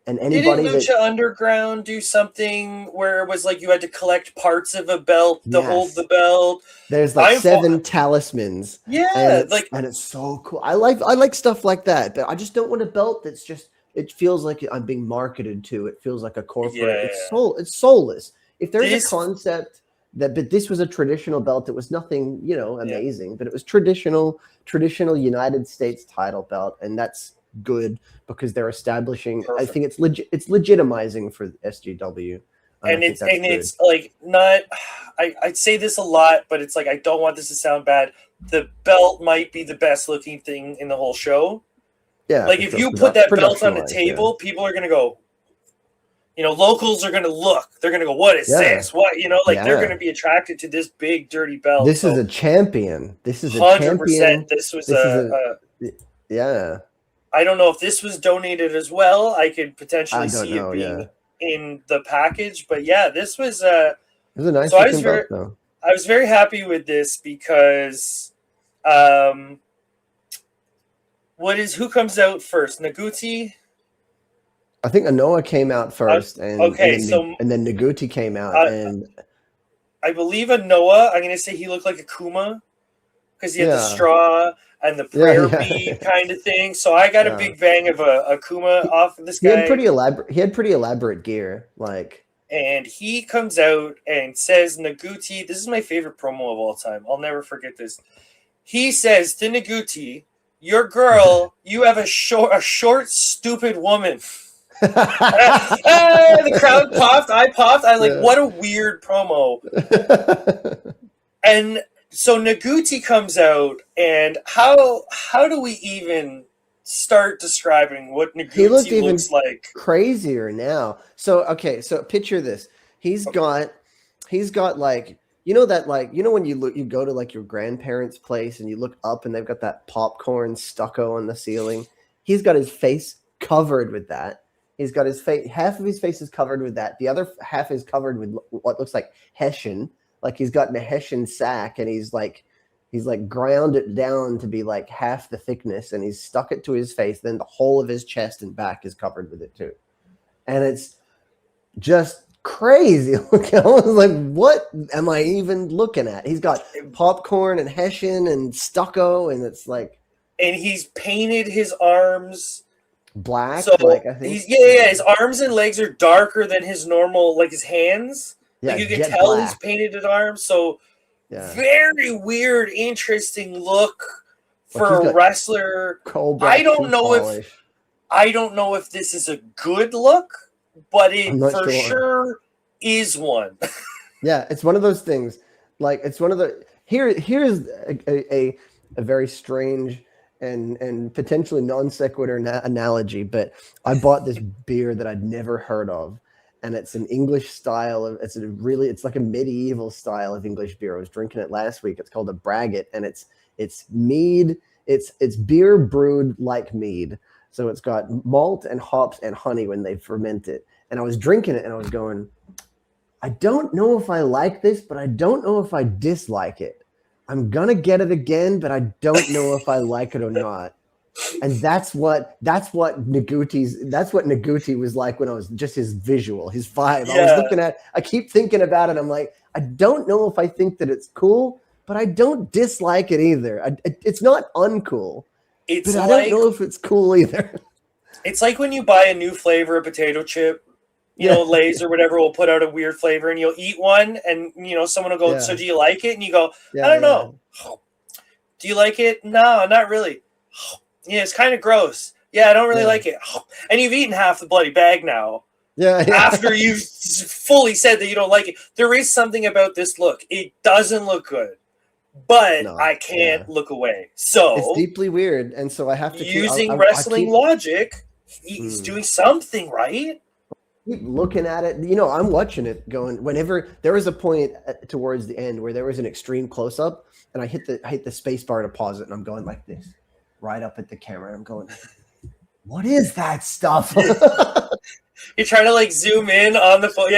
And Didn't anybody that Lucha Underground do something where it was like you had to collect parts of a belt to hold the belt? There's like 7 talismans. Yeah, and it's so cool. I like stuff like that, but I just don't want a belt that's just, it feels like I'm being marketed to. It feels like a corporate. It's soulless. If there's a concept but this was a traditional belt. It was nothing, amazing, but it was traditional United States title belt, and that's good because they're establishing. Perfect. I think it's legitimizing for SGW. And it's like not. I'd say this a lot, but it's like I don't want this to sound bad. The belt might be the best looking thing in the whole show. Yeah, like if you put that belt on the table, people are gonna go. Locals are gonna look. They're gonna go, "What is this? What?" They're gonna be attracted to this big dirty belt. This is a champion. This is 100%. This was yeah. I don't know if this was donated as well. I could potentially see it being in the package, but yeah, this was it was a nice belt, though. I was very happy with this because who comes out first? Naguti? I think Anoa came out first, and then Naguti came out, and I believe Anoa. I'm going to say he looked like Akuma because he had the straw and the prayer bead kind of thing. So I got a big bang of Akuma off of this guy. He had pretty elaborate gear, and he comes out and says, Naguti. This is my favorite promo of all time. I'll never forget this. He says to Naguti, "Your girl, you have a short, stupid woman." The crowd popped. I popped. What a weird promo. And so Naguti comes out, and how do we even start describing what Naguti looks like? Crazier now. So picture this. He's got like, when you go to like your grandparents' place and you look up and they've got that popcorn stucco on the ceiling. He's got his face covered with that. He's got his face, half of his face is covered with that. The other half is covered with what looks like Hessian. Like he's got a Hessian sack, and he's ground it down to be like half the thickness, and he's stuck it to his face. Then the whole of his chest and back is covered with it too. And it's just crazy. I was like, what am I even looking at? He's got popcorn and Hessian and stucco, and it's like. And he's painted his arms black, so I think. His arms and legs are darker than his normal, like his hands. Yeah, you can tell he's painted his arms. So very weird, interesting look for a wrestler. I don't know if this is a good look, but it for sure is one. Yeah, it's one of those things. Like it's one of the here's a very strange and potentially non sequitur analogy, but I bought this beer that I'd never heard of, and it's an English style of it's like a medieval style of English beer. I was drinking it last week. It's called a braggot, and it's mead. It's beer brewed like mead. So it's got malt and hops and honey when they ferment it. And I was drinking it and I was going, I don't know if I like this, but I don't know if I dislike it. I'm gonna get it again, but I don't know if I like it or not. And that's what Naguti was like when I was just his visual, his vibe. Yeah. I keep thinking about it. I'm like, I don't know if I think that it's cool, but I don't dislike it either. It's not uncool, but I don't know if it's cool either. It's like when you buy a new flavor of potato chip. Lay's or whatever will put out a weird flavor, and you'll eat one, and someone will go, "So do you like it?" And you go, "I don't know." Do you like it? No, not really. Yeah, it's kind of gross. Yeah, I don't really like it. And you've eaten half the bloody bag now. Yeah. After you've fully said that you don't like it, there is something about this look. It doesn't look good, but I can't look away. So it's deeply weird, and so I have to using wrestling logic. He's doing something right. Keep looking at it. I'm watching it going. Whenever there was a point towards the end where there was an extreme close up, and I hit the space bar to pause it, and I'm going like this, right up at the camera. And I'm going, what is that stuff? You're trying to zoom in on the phone.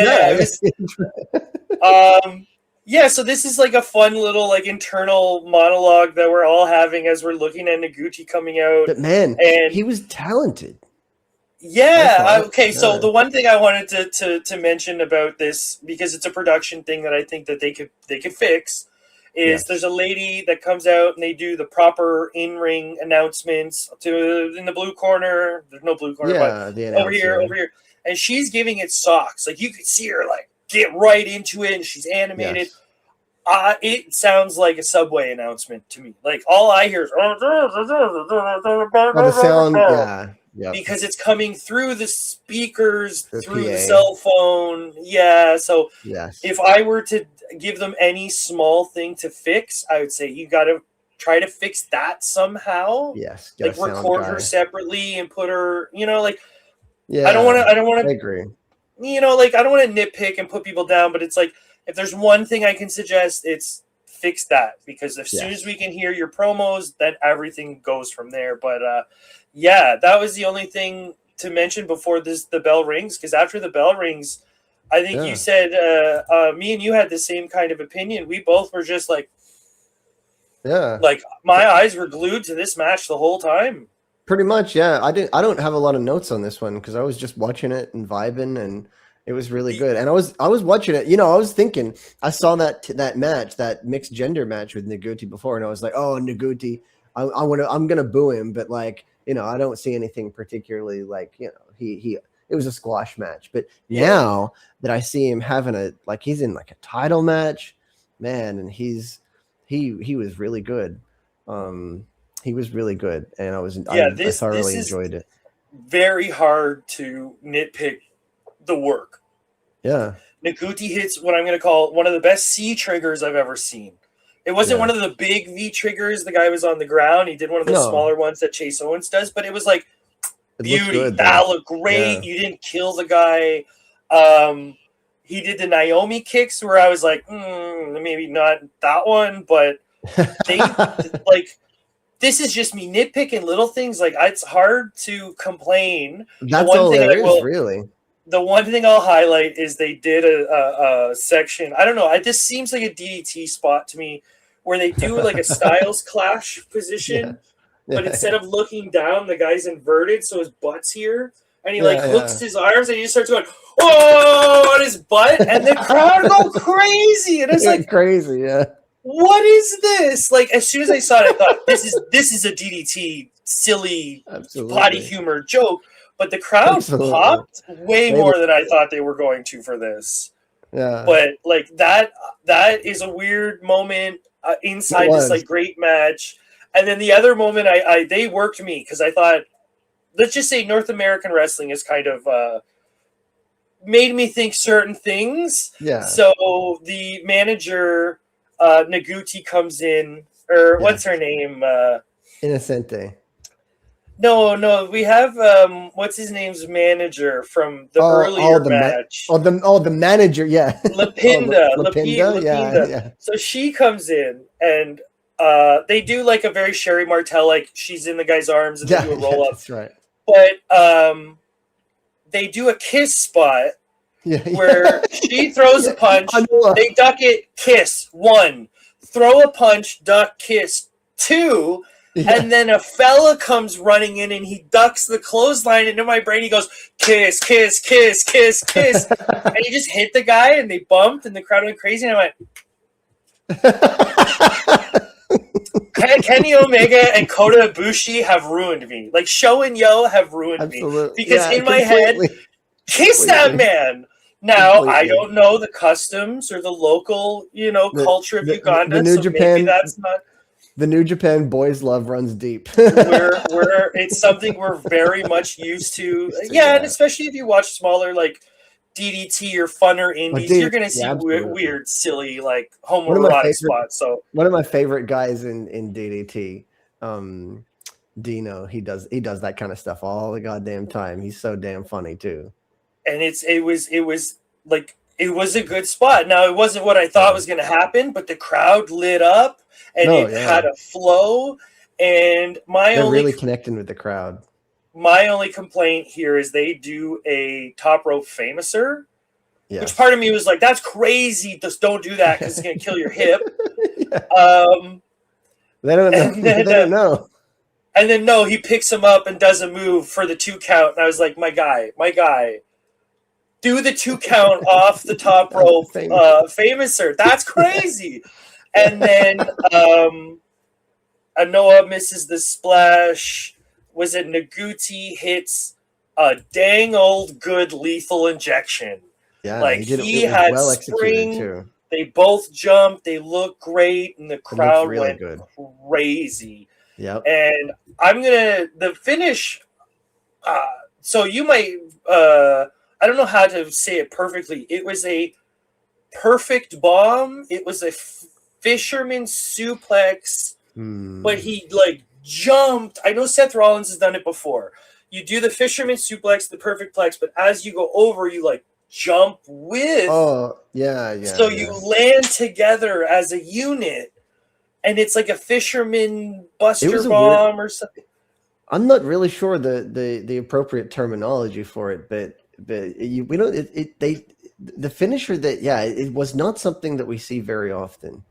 Yeah. So this is like a fun little internal monologue that we're all having as we're looking at Naguti coming out. But man, and he was talented. Yeah. Okay. So Yeah. the one thing I wanted to mention about this, because it's a production thing that I think that they could fix, is there's Yes. a lady that comes out and they do the proper in-ring announcements to in the blue corner. There's no blue corner, but Yeah, the over announcer. here, and she's giving it socks. Like you could see her like get right into it, and she's animated. Yes. It sounds like a Subway announcement to me. Like all I hear is Oh, the sound. Yeah. Yep. because it's coming through the speakers, The through the PA. cell phone. Yeah, so Yes. if I were to give them any small thing to fix, I would say you got to try to fix that somehow. Yes. Get a Like sound record her guy. separately and put her, like Yeah. I don't want I to, agree. like I don't want to nitpick and put people down, but it's like if there's one thing I can suggest, it's fix that, because as soon as we can hear your promos, then everything goes from there. But yeah, that was the only thing to mention before the bell rings, because after the bell rings, I think you said me and you had the same kind of opinion. We both were just like my eyes were glued to this match the whole time. Pretty much, yeah. I don't have a lot of notes on this one because I was just watching it and vibing, and it was really good. And I was watching it. I was thinking, I saw that match, that mixed gender match with Noguchi before, and I was like, oh, Noguchi, I'm gonna boo him, but like, I don't see anything particularly like, he it was a squash match. But now that I see him having he's in like a title match, man, and he was really good. He was really good, and I thoroughly enjoyed it. Very hard to nitpick the work. Yeah. Noguchi hits what I'm going to call one of the best C triggers I've ever seen. It wasn't one of the big V triggers. The guy was on the ground. He did one of the smaller ones that Chase Owens does, but it was like beauty. That looked great. You didn't kill the guy. He did the Naomi kicks where I was like, maybe not that one, but they like. This is just me nitpicking little things. Like it's hard to complain. That's all there is, really. The one thing I'll highlight is they did a section. I don't know. This seems like a DDT spot to me, where they do like a Styles Clash position, but instead of looking down, the guy's inverted, so his butt's here, and he hooks his arms, and he just starts going, "Oh!" on his butt, and the crowd go crazy, and it's like crazy, yeah. What is this? Like as soon as I saw it, I thought this is a DDT silly potty humor joke. But the crowd popped way more than I thought they were going to for this. Yeah. But like that is a weird moment inside this like great match. And then the other moment, they worked me because I thought, let's just say North American wrestling is kind of made me think certain things. Yeah. So the manager. Noguchi comes in, or what's her name? Innocente. No, we have what's his name's manager from the earlier match. The manager, yeah. Lapinda. Yeah. So she comes in and they do like a very Sherry Martel, like she's in the guy's arms and they do a roll up. That's right. But they do a kiss spot. Where she throws a punch, they duck it, kiss, 1. Throw a punch, duck, kiss, 2. And then a fella comes running in and he ducks the clothesline, and in my brain he goes, kiss, kiss, kiss, kiss, kiss. And he just hit the guy and they bumped and the crowd went crazy. And I went, Kenny Omega and Kota Ibushi have ruined me. Like Sho and Yo have ruined me. Because in my head, kiss that man. Now, I don't know the customs or the local, culture of Uganda, New so Japan, maybe that's not... The New Japan boys' love runs deep. It's something we're very much used to. Yeah, and especially if you watch smaller, like, DDT or funner indies, you're going to see weird, silly, like, homoerotic spots. So one of my favorite guys in DDT, Dino, he does that kind of stuff all the goddamn time. He's so damn funny, too. And it was a good spot. Now it wasn't what I thought was going to happen, but the crowd lit up and had a flow. And they're really connecting with the crowd. My only complaint here is they do a top rope famouser, which part of me was like, "That's crazy! Just don't do that because it's going to kill your hip." They don't know. They don't know. And then no, he picks him up and does a move for the 2 count. And I was like, my guy, do the 2 count off the top rope, famouser. That's crazy. And then Anoa misses the splash. Was it Noguchi hits a dang old good lethal injection? Yeah, like he had well spring. executed too. They both jumped. They looked great, and the crowd really went good. crazy. Yep. And the finish. So you might. I don't know how to say it perfectly. It was a perfect bomb. It was a fisherman suplex, but he like jumped. I know Seth Rollins has done it before. You do the fisherman suplex, the perfect plex, but as you go over, you like jump with. Oh, yeah. So you land together as a unit, and it's like a fisherman buster bomb or something. I'm not really sure the appropriate terminology for it, but we don't. The finisher it was not something that we see very often.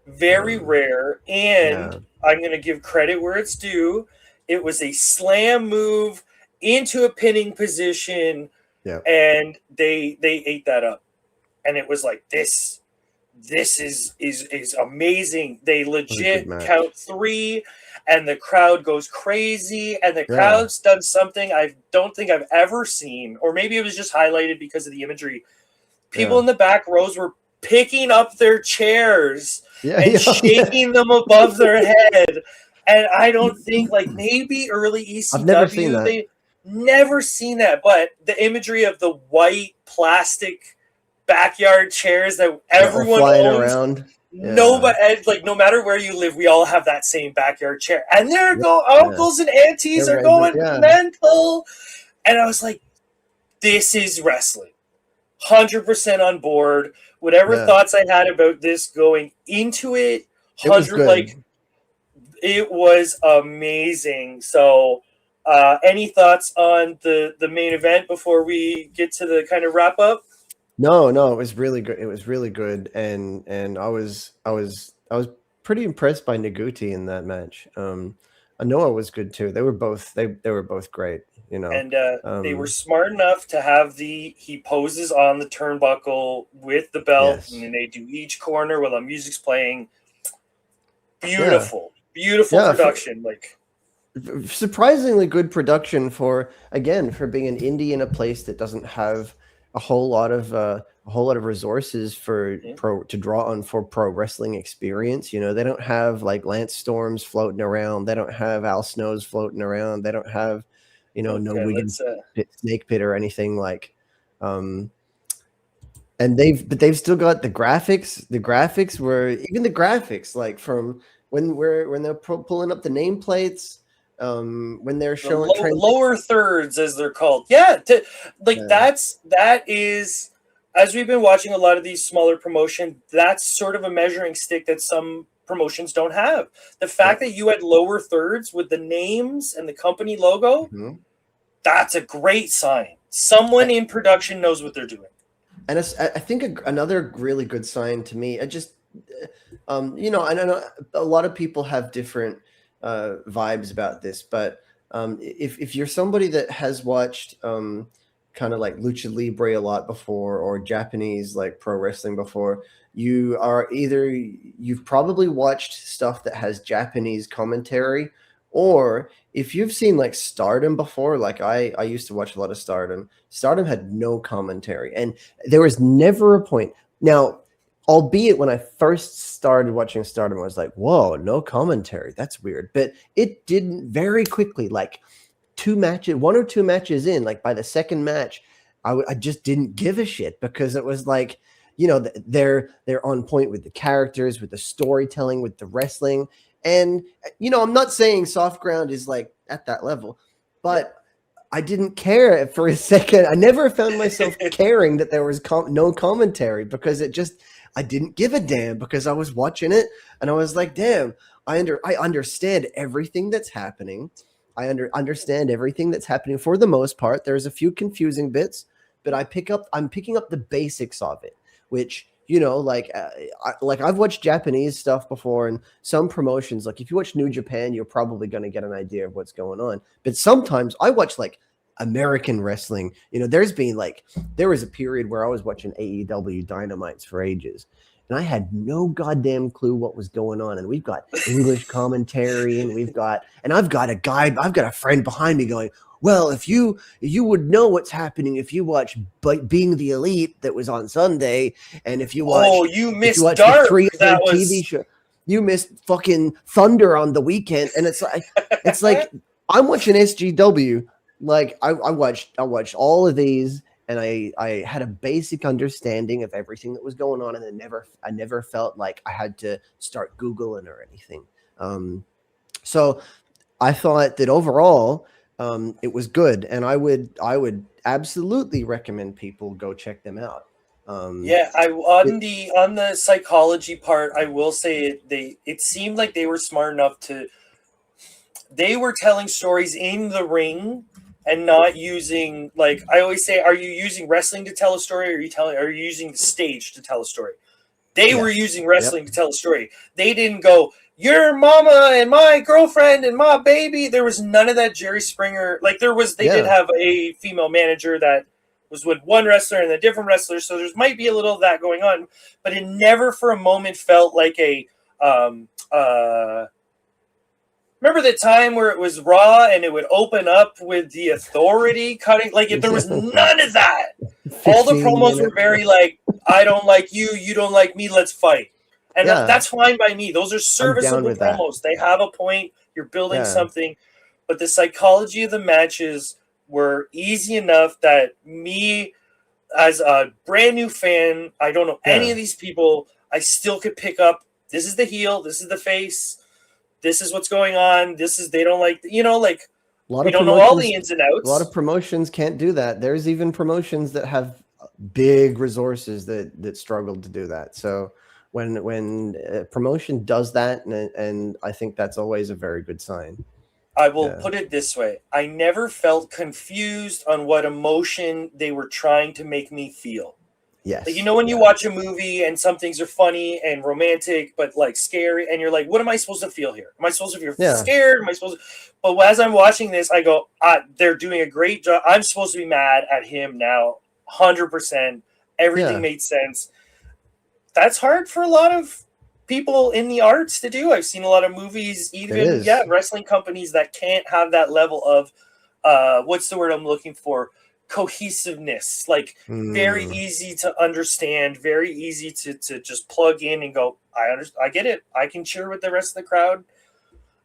Very rare, and I'm going to give credit where it's due. It was a slam move into a pinning position, and they ate that up, and it was like this is amazing. They legit count 3, and the crowd goes crazy, and the crowd's done something I don't think I've ever seen, or maybe it was just highlighted because of the imagery. People in the back rows were picking up their chairs and shaking them above their head. And I don't think, like, maybe early ECW, I've never seen that. They never seen that. But the imagery of the white plastic backyard chairs that everyone flying owns, around. Nobody, like, no matter where you live, we all have that same backyard chair. And there go uncles and aunties are going mental. And I was like, this is wrestling. 100% on board. Whatever thoughts I had about this going into it, it was amazing. So, any thoughts on the main event before we get to the kind of wrap up? No, it was really good. It was really good, and I was pretty impressed by Noguchi in that match. Anoa was good too. They were both great. You know, and they were smart enough to have he poses on the turnbuckle with the belt, and then they do each corner while the music's playing. Beautiful production. Surprisingly good production for being an indie in a place that doesn't have a whole lot of resources to draw on for pro wrestling experience. You know, they don't have like Lance Storms floating around. They don't have Al Snows floating around. They don't have Wiggins Snake Pit or anything like. And they've still got the graphics. The graphics like from when they're pulling up the nameplates. When they're showing lower thirds, as they're called, that is, as we've been watching a lot of these smaller promotions, that's sort of a measuring stick that some promotions don't have. The fact that you had lower thirds with the names and the company logo, that's a great sign. Someone in production knows what they're doing. And I think another really good sign to me, I know a lot of people have different vibes about this, but if you're somebody that has watched kind of like Lucha Libre a lot before, or Japanese like pro wrestling before, you've probably watched stuff that has Japanese commentary, or if you've seen like Stardom before, like I used to watch a lot of Stardom. Stardom had no commentary, and there was never a point. Now, albeit when I first started watching Stardom, I was like, whoa, no commentary. That's weird. But it didn't very quickly, like 1 or 2 matches in, like by the second match, I just didn't give a shit, because it was like, you know, they're on point with the characters, with the storytelling, with the wrestling. And, you know, I'm not saying Soft Ground is like at that level, but I didn't care for a second. I never found myself caring that there was no commentary, because I didn't give a damn, because I was watching it and I was like, damn, I understand everything that's happening. I understand everything that's happening for the most part. There's a few confusing bits, but I'm picking up the basics of it, which you know, like I've watched Japanese stuff before, and some promotions, like if you watch New Japan, you're probably going to get an idea of what's going on. But sometimes I watch like American wrestling. You know, there was a period where I was watching AEW Dynamites for ages, and I had no goddamn clue what was going on. And we've got English commentary, and I've got a friend behind me going, well, if you would know what's happening if you watch Being the Elite that was on Sunday, and if you watch you if missed you watch Dark. the 300 That was TV show, you missed fucking Thunder on the weekend, and it's like I'm watching SGW. Like I watched all of these, and I had a basic understanding of everything that was going on, and I never felt like I had to start Googling or anything. So I thought that overall, it was good, and I would absolutely recommend people go check them out. on the psychology part, I will say it seemed like they were smart enough they were telling stories in the ring and not using, like I always say, are you using wrestling to tell a story, or are you using the stage to tell a story? They were using wrestling to tell a story. They didn't go, your mama and my girlfriend and my baby. There was none of that Jerry Springer. Like they did have a female manager that was with one wrestler and a different wrestler. So there might be a little of that going on, but it never for a moment felt like remember the time where it was Raw and it would open up with the Authority cutting? Like, if there was none of that. All the promos were very like, I don't like you, you don't like me, let's fight. And that's fine by me. Those are serviceable promos. They have a point. You're building something. But the psychology of the matches were easy enough that me, as a brand new fan, I don't know any of these people, I still could pick up, this is the heel, this is the face, this is what's going on, they don't like, we don't know all the ins and outs. A lot of promotions can't do that. There's even promotions that have big resources that struggle to do that. So when a promotion does that, and I think that's always a very good sign. I will put it this way. I never felt confused on what emotion they were trying to make me feel. Yes. Like, when you watch a movie and some things are funny and romantic, but like scary, and you're like, what am I supposed to feel here? Am I supposed to feel scared? Am I supposed to... But as I'm watching this, I go, they're doing a great job. I'm supposed to be mad at him now, 100%. Everything made sense. That's hard for a lot of people in the arts to do. I've seen a lot of movies, even wrestling companies that can't have that level of what's the word I'm looking for? Cohesiveness. Like very easy to understand, very easy to just plug in and go, I get it. I can cheer with the rest of the crowd.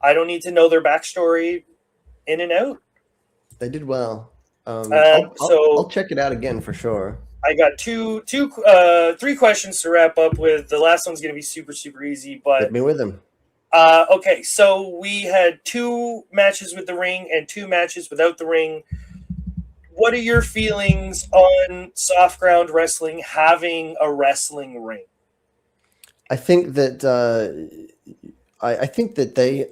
I don't need to know their backstory in and out. They did well. I'll check it out again for sure. I got three questions to wrap up with. The last one's going to be super, super easy, but hit me with them. Okay, so we had 2 matches with the ring and 2 matches without the ring. What are your feelings on soft ground wrestling having a wrestling ring? I think that I think that they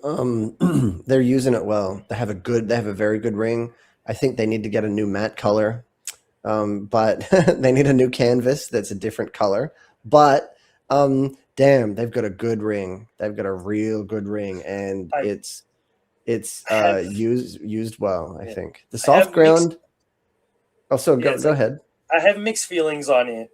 they're using it well. They have a very good ring. I think they need to get a new mat color. But they need a new canvas that's a different color. But damn, they've got a good ring. They've got a real good ring, and it's used well. I think the soft ground. Go ahead. I have mixed feelings on it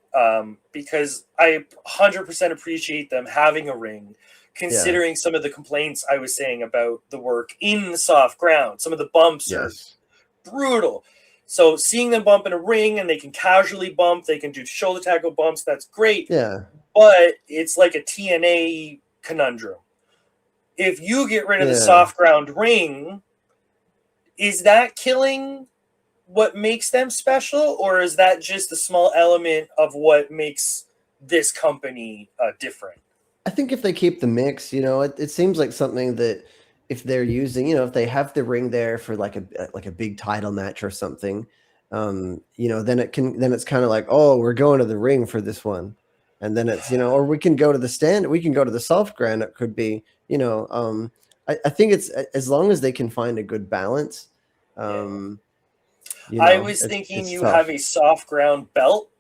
because I 100% appreciate them having a ring, considering some of the complaints I was saying about the work in the soft ground. Some of the bumps are brutal. So seeing them bump in a ring and they can casually bump, they can do shoulder tackle bumps, that's great. Yeah. But it's like a TNA conundrum. If you get rid of the soft ground ring, is that killing what makes them special, or is that just a small element of what makes this company different? I think if they keep the mix, it seems like something that if they're using, if they have the ring there for like a big title match or something, then it's kind of like, oh, we're going to the ring for this one. And then it's, or we can go to the soft ground. It could be, I think it's as long as they can find a good balance. I was thinking you have a soft ground belt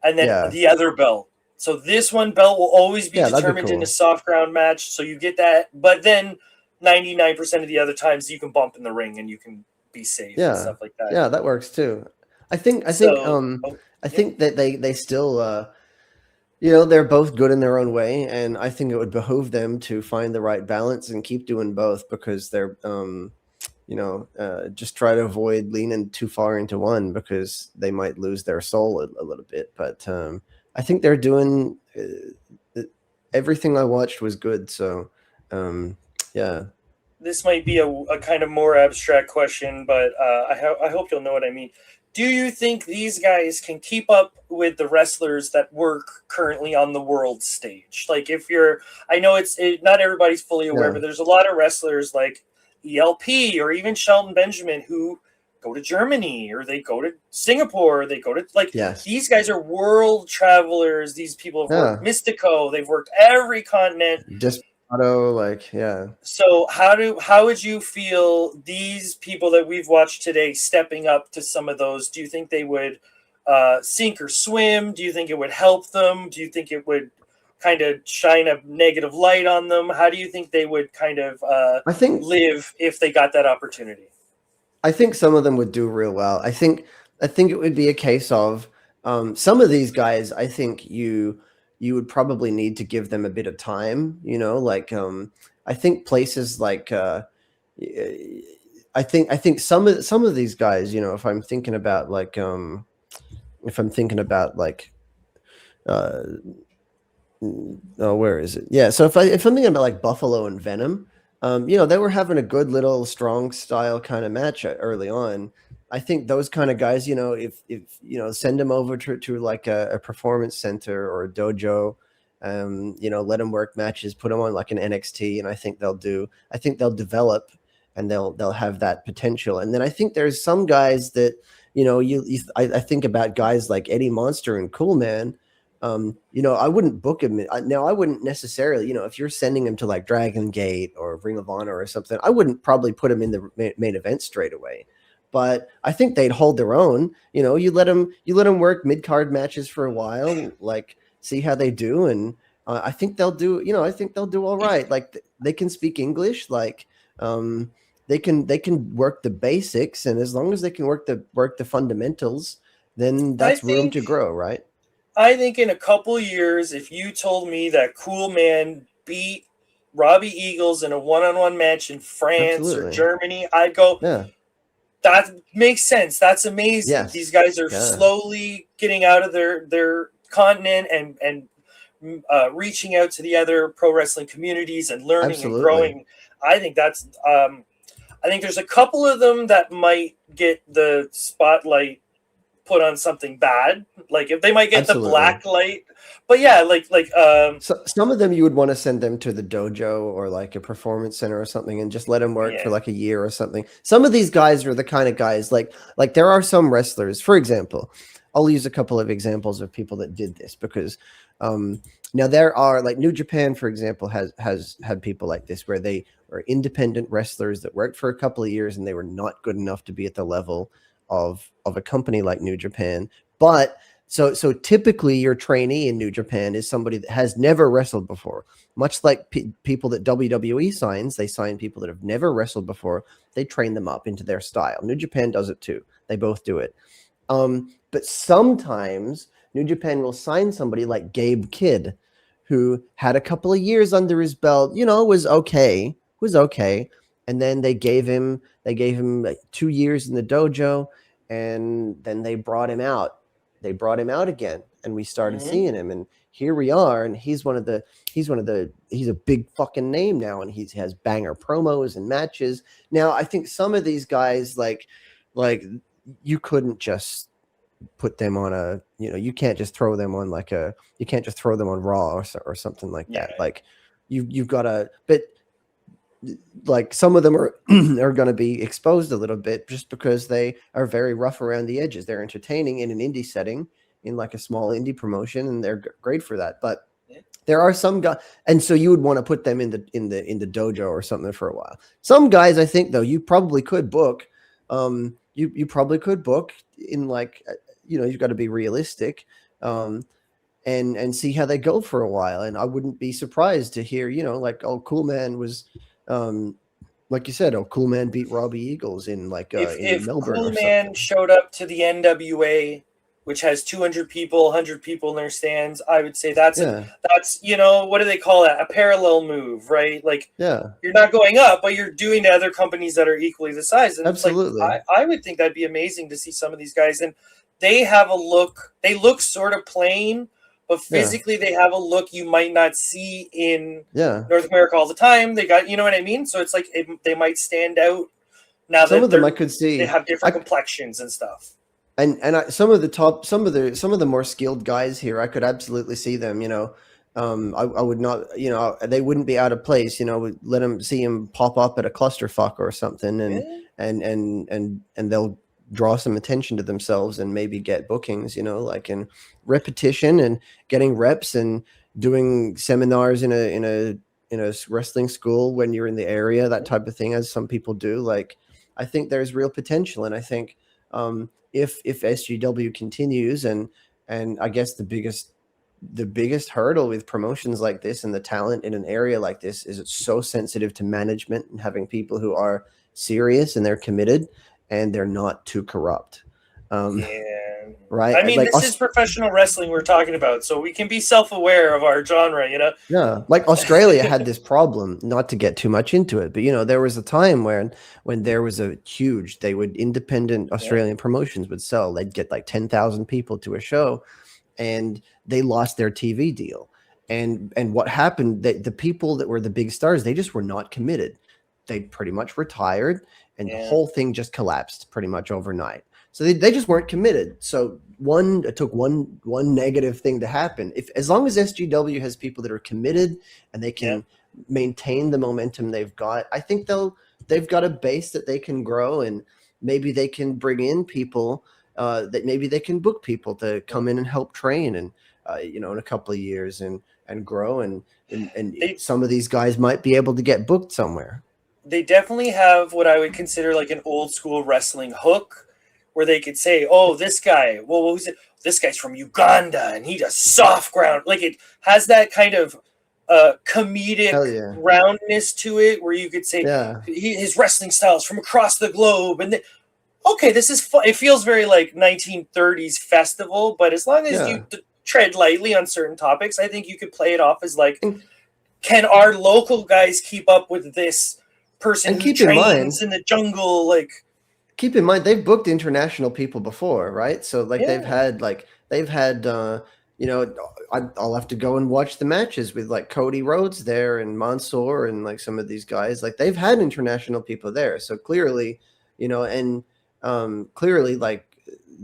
and then the other belt So this one belt will always be that'd be determined in cool. a soft ground match. So you get that, but then 99% of the other times you can bump in the ring and you can be safe and Yeah, stuff like that. yeah, that works too. I think I think So, um oh, I yeah. think that they still they're both good in their own way, and I think it would behoove them to find the right balance and keep doing both, because they're just try to avoid leaning too far into one, because they might lose their soul a little bit. But I think they're doing everything I watched was good. So yeah. This might be a kind of more abstract question, but I hope you'll know what I mean. Do you think these guys can keep up with the wrestlers that work currently on the world stage? Like, I know not everybody's fully aware, Yeah. but there's a lot of wrestlers like ELP or even Shelton Benjamin who go to Germany or they go to Singapore, or they go to, like, Yes. these guys are world travelers. These people have worked Yeah. Mystico, they've worked every continent. Desperado, like, yeah. So how would you feel these people that we've watched today stepping up to some of those? Do you think they would sink or swim? Do you think it would help them? Do you think it would kind of shine a negative light on them? How do you think they would kind of I think live if they got that opportunity? I think some of them would do real well. I think it would be a case of some of these guys. I think you would probably need to give them a bit of time. Like I think places like I think some of these guys. If I'm thinking about like uh, oh, where is it? Yeah. So if I'm thinking about like Buffalo and Venom, they were having a good little strong style kind of match early on. I think those kind of guys, if send them over to like a performance center or a dojo, let them work matches, put them on like an NXT, and I think they'll develop, and they'll have that potential. And then I think there's some guys that, I think about guys like Eddie Monster and Cool Man. I wouldn't book him. Now, I wouldn't necessarily, if you're sending him to like Dragon Gate or Ring of Honor or something, I wouldn't probably put him in the main event straight away. But I think they'd hold their own. You let them work mid card matches for a while, like see how they do, and I think they'll do. I think they'll do all right. Like they can speak English, like they can work the basics, and as long as they can work the fundamentals, then I that's room think to grow, right? I think in a couple years, if you told me that Cool Man beat Robbie Eagles in a one-on-one match in France or Absolutely. Germany, I'd go, Yeah. that makes sense. That's amazing. These Yes. guys are Yeah. slowly getting out of their continent and reaching out to the other pro wrestling communities and learning and Absolutely. growing. I think that's. I think there's a couple of them that might get the spotlight put on something bad, like if they might get the Absolutely. black light. But yeah, So some of them you would want to send them to the dojo or like a performance center or something, and just let them work for yeah, like a year or something. Some of these guys are the kind of guys like there are some wrestlers, for example. I'll use a couple of examples of people that did this, because now there are, like, New Japan, for example, has had people like this, where they are independent wrestlers that worked for a couple of years and they were not good enough to be at the level of a company like New Japan. But so typically your trainee in New Japan is somebody that has never wrestled before. Much like people that WWE signs, they sign people that have never wrestled before. They train them up into their style. New Japan does it too. They both do it. But sometimes New Japan will sign somebody like Gabe Kidd, who had a couple of years under his belt, was okay. And then they gave him like 2 years in the dojo, and then they brought him out. They brought him out again, and we started mhm. seeing him. And here we are, and he's a big fucking name now, and he has banger promos and matches. Now, I think some of these guys, like you couldn't just put them on you can't just throw them on you can't just throw them on Raw or something like Yeah, that. Like you've got to, but like some of them are are going to be exposed a little bit, just because they are very rough around the edges. They're entertaining in an indie setting, in like a small indie promotion, and they're great for that. But yeah. there are some guys, and so you would want to put them in the dojo or something for a while. Some guys, I think, though, you probably could book. You probably could book in, like, you've got to be realistic. and see how they go for a while. And I wouldn't be surprised to hear, like, oh, Cool Man was, like you said, oh, Cool Man beat Robbie Eagles in in If Melbourne Cool or Man something. showed up to the NWA, which has 200 people, 100 people in their stands, I would say that's Yeah, what do they call that? A parallel move, right? Like yeah, you're not going up, but you're doing to other companies that are equally the size. And it's like absolutely. I would think that'd be amazing to see some of these guys. And they have a look. They look sort of plain, but Yeah, physically they have a look you might not see in yeah. North America all the time. They got, you know what I mean? So it's like they might stand out now Some that of them I could they see. have different I complexions and stuff. some of the top, some of the more skilled guys here, I could absolutely see them. I would not, they wouldn't be out of place. Let them see him pop up at a clusterfuck or something, and Yeah, they'll draw some attention to themselves and maybe get bookings. Like in repetition and getting reps and doing seminars in a wrestling school when you're in the area, that type of thing, as some people do. Like, I think there's real potential, and I think. If SGW continues, and I guess the biggest hurdle with promotions like this and the talent in an area like this is it's so sensitive to management and having people who are serious and they're committed and they're not too corrupt. Um, yeah. right? I mean, this is professional wrestling we're talking about, so we can be self-aware of our genre. Yeah, like Australia had this problem, not to get too much into it, but there was a time when there was a huge, independent Yeah, Australian promotions would sell. They'd get like 10,000 people to a show, and they lost their TV deal. And what happened, that the people that were the big stars, they just were not committed. They pretty much retired, and the yeah, whole thing just collapsed pretty much overnight. So they just weren't committed. So it took one negative thing to happen. If as long as SGW has people that are committed and they yeah. can maintain the momentum they've got, I think they've got a base that they can grow, and maybe they can bring in people that maybe they can book people to come in and help train, and in a couple of years, and grow, and They some of these guys might be able to get booked somewhere. they definitely have what I would consider like an old school wrestling hook, where they could say, "Oh, this guy. Well, what was it? This guy's from Uganda, and he does soft ground." Like it has that kind of comedic Hell yeah, roundness to it, where you could say yeah, his wrestling styles from across the globe, and okay, this is fun. It feels very like 1930s festival, but as long as you yeah. tread lightly on certain topics, I think you could play it off as like, And can our local guys keep up with this person and who keep in mind, trains in the jungle? Like, they've booked international people before, right? So like yeah, they've had you know I'll have to go and watch the matches with like Cody Rhodes there and Mansoor and like some of these guys. Like they've had international people there. So clearly, and clearly like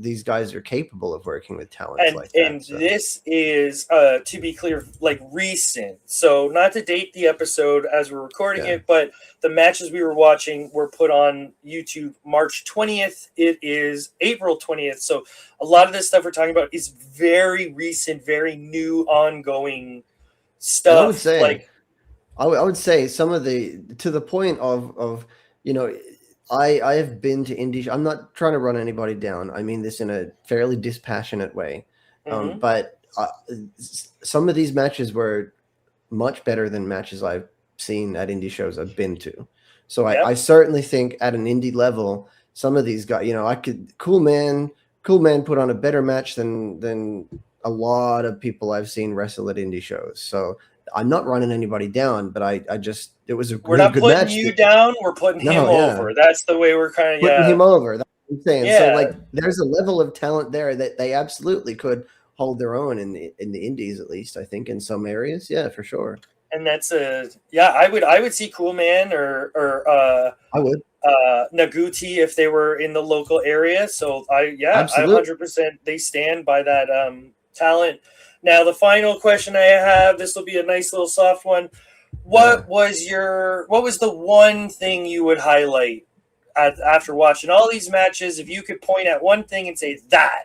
these guys are capable of working with talents and like and that. So this is to be clear, like recent, so not to date the episode as we're recording yeah. it, but the matches we were watching were put on YouTube March 20th. It is April 20th, so a lot of this stuff we're talking about is very recent, very new, ongoing And I would stuff. say Like, I would say some of the, to the point of you know I have been to indie. I'm not trying to run anybody down. I mean this in a fairly dispassionate way, mhm, but some of these matches were much better than matches I've seen at indie shows I've been to. So yeah, I certainly think at an indie level, some of these guys, I could Cool Man put on a better match than a lot of people I've seen wrestle at indie shows. So I'm not running anybody down, but I just, it was a we're really not good putting match. you down, we're putting him No, yeah, over. That's the way we're kind of, putting yeah, him over. That's what I'm saying. So yeah. like, there's a level of talent there that they absolutely could hold their own in the indies, at least I think in some areas. Yeah, for sure. And that's a, yeah, I would see Cool Man or I would. Naguti if they were in the local area. So I Absolutely. 100% they stand by that talent. Now the final question I have, this will be a nice little soft one. Yeah. What was the one thing you would highlight after watching all these matches? If you could point at one thing and say that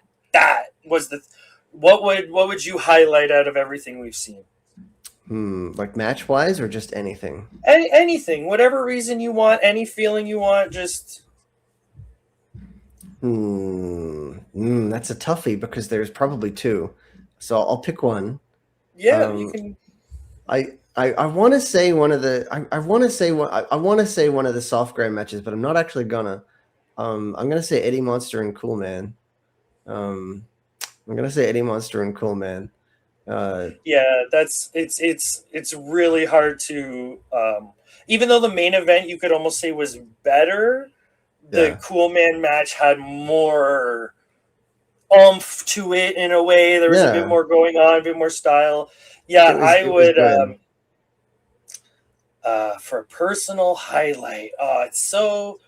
was the, what would you highlight out of everything we've seen? Like match wise or just anything? Anything, whatever reason you want, any feeling you want, just That's a toughie because there's probably two. So I'll pick one. Yeah, you can. I want to say one of the I want to say I want to say one of the soft ground matches, but I'm not actually gonna. I'm gonna say Eddie Monster and Cool Man. I'm gonna say Eddie Monster and Cool Man. Yeah, it's really hard to. Even though the main event you could almost say was better, the Yeah, Cool Man match had more oomph to it in a way. There was a bit yeah, more going on, a bit more style. Yeah, I it was would. good. For a personal highlight, it's so.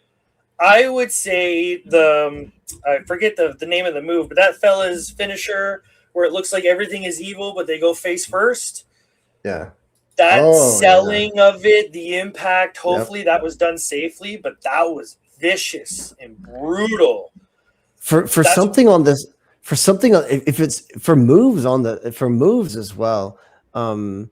I would say I forget the name of the move, but that fella's finisher where it looks like everything is evil, but they go face first. Yeah. That Oh yeah. selling of it, the impact, Yep. hopefully that was done safely, but that was vicious and brutal. For That's something on this, for something if it's for moves as well. Um,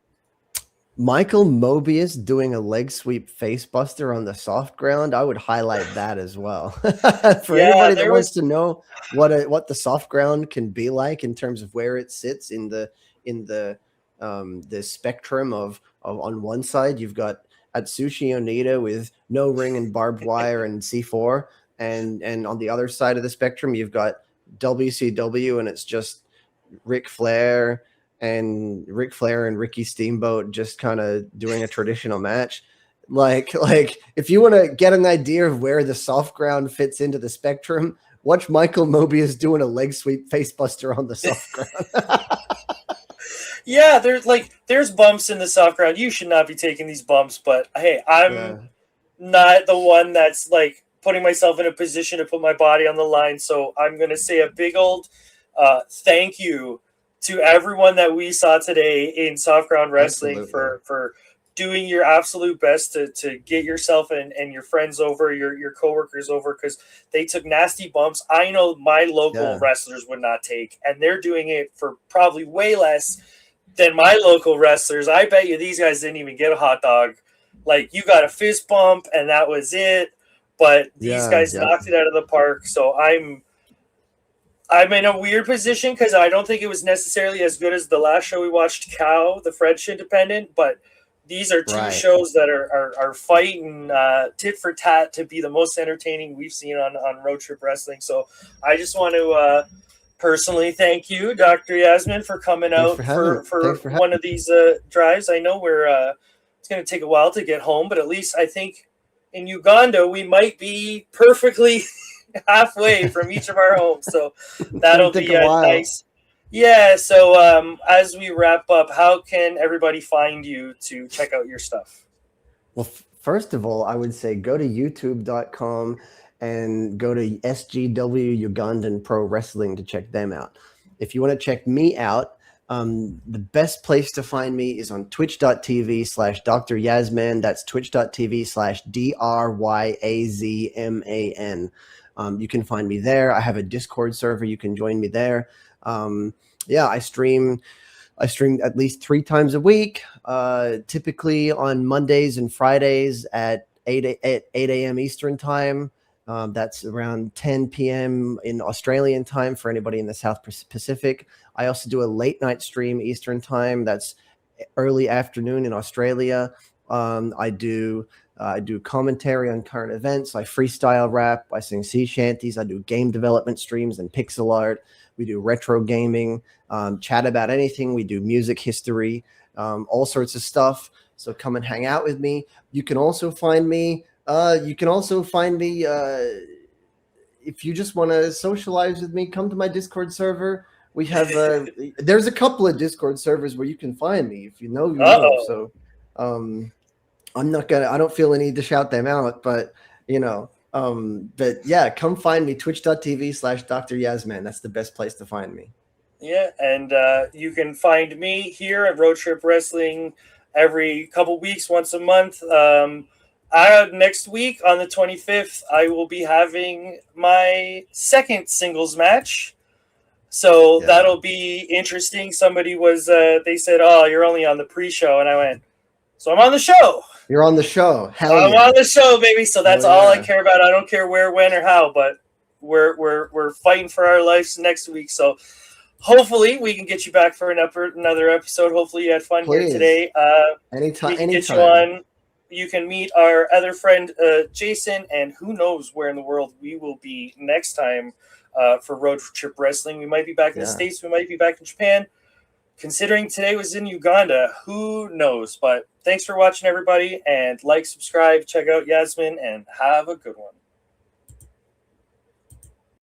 Michael Mobius doing a leg sweep face buster on the soft ground, I would highlight that as well. For yeah, anybody that there wants was to know what the soft ground can be like in terms of where it sits in the spectrum of on one side you've got Atsushi Onita with no ring and barbed wire and C4, and on the other side of the spectrum you've got WCW and it's just Ric Flair and Ricky Steamboat just kind of doing a traditional match. Like if you want to get an idea of where the soft ground fits into the spectrum, watch Michael Mobius doing a leg sweep facebuster on the soft ground. yeah, there's bumps in the soft ground. You should not be taking these bumps, but hey, I'm Yeah, not the one that's like putting myself in a position to put my body on the line. So I'm going to say a big old thank you to everyone that we saw today in soft ground wrestling absolutely. for doing your absolute best to get yourself and your friends over, your coworkers over, because they took nasty bumps. I know my local Yeah, wrestlers would not take, and they're doing it for probably way less than my local wrestlers. I bet you these guys didn't even get a hot dog. Like, you got a fist bump and that was it. But these yeah, guys yep. knocked it out of the park. So I'm in a weird position because I don't think it was necessarily as good as the last show we watched, Cow, the French Independent. But these are two Right. shows that are fighting tit for tat to be the most entertaining we've seen on Road Trip Wrestling. So I just want to personally thank you, Dr. Yasman, for coming Thanks for out having it. for Thanks for having one of these drives. I know it's going to take a while to get home, but at least I think in Uganda we might be perfectly halfway from each of our homes, so it's gonna that'll take be a while. nice. Yeah. So as we wrap up, how can everybody find you to check out your stuff? Well, first of all, I would say go to youtube.com and go to SGW Ugandan Pro Wrestling to check them out. If you want to check me out, the best place to find me is on twitch.tv/Dr. Yasman. That's twitch.tv/DRYAZMAN. You can find me there. I have a Discord server. You can join me there. Yeah, I stream at least 3 times a week, typically on Mondays and Fridays at 8 a.m. Eastern time. That's around 10 p.m. in Australian time for anybody in the South Pacific. I also do a late night stream Eastern time. That's early afternoon in Australia. I do commentary on current events. I freestyle rap. I sing sea shanties. I do game development streams and pixel art. We do retro gaming, chat about anything. We do music history, all sorts of stuff. So come and hang out with me. You can also find me. If you just want to socialize with me. Come to my Discord server. We have there's a couple of Discord servers where you can find me. If you know, you know. Uh-oh. So I'm not gonna. I don't feel a need to shout them out, but you know. But yeah, come find me. Twitch.tv/Dr. Yasman. That's the best place to find me. Yeah, and you can find me here at Road Trip Wrestling every couple weeks, once a month. Next week on the 25th, I will be having my second singles match. So Yeah. that'll be interesting. Somebody they said, "Oh, you're only on the pre-show," and I went, "So I'm on the show. You're on the show. Hell I'm yeah. on the show, baby." So that's Hell all I yeah. care about. I don't care where, when, or how, but we're fighting for our lives next week. So hopefully we can get you back for another episode. Hopefully you had fun here Please. today. Anytime. We can get you Anytime. on. You can meet our other friend, Jason, and who knows where in the world we will be next time for Road Trip Wrestling. We might be back in the States. We might be back in Japan. Considering today was in Uganda, who knows? But thanks for watching, everybody. And like, subscribe, check out Yasmin, and have a good one.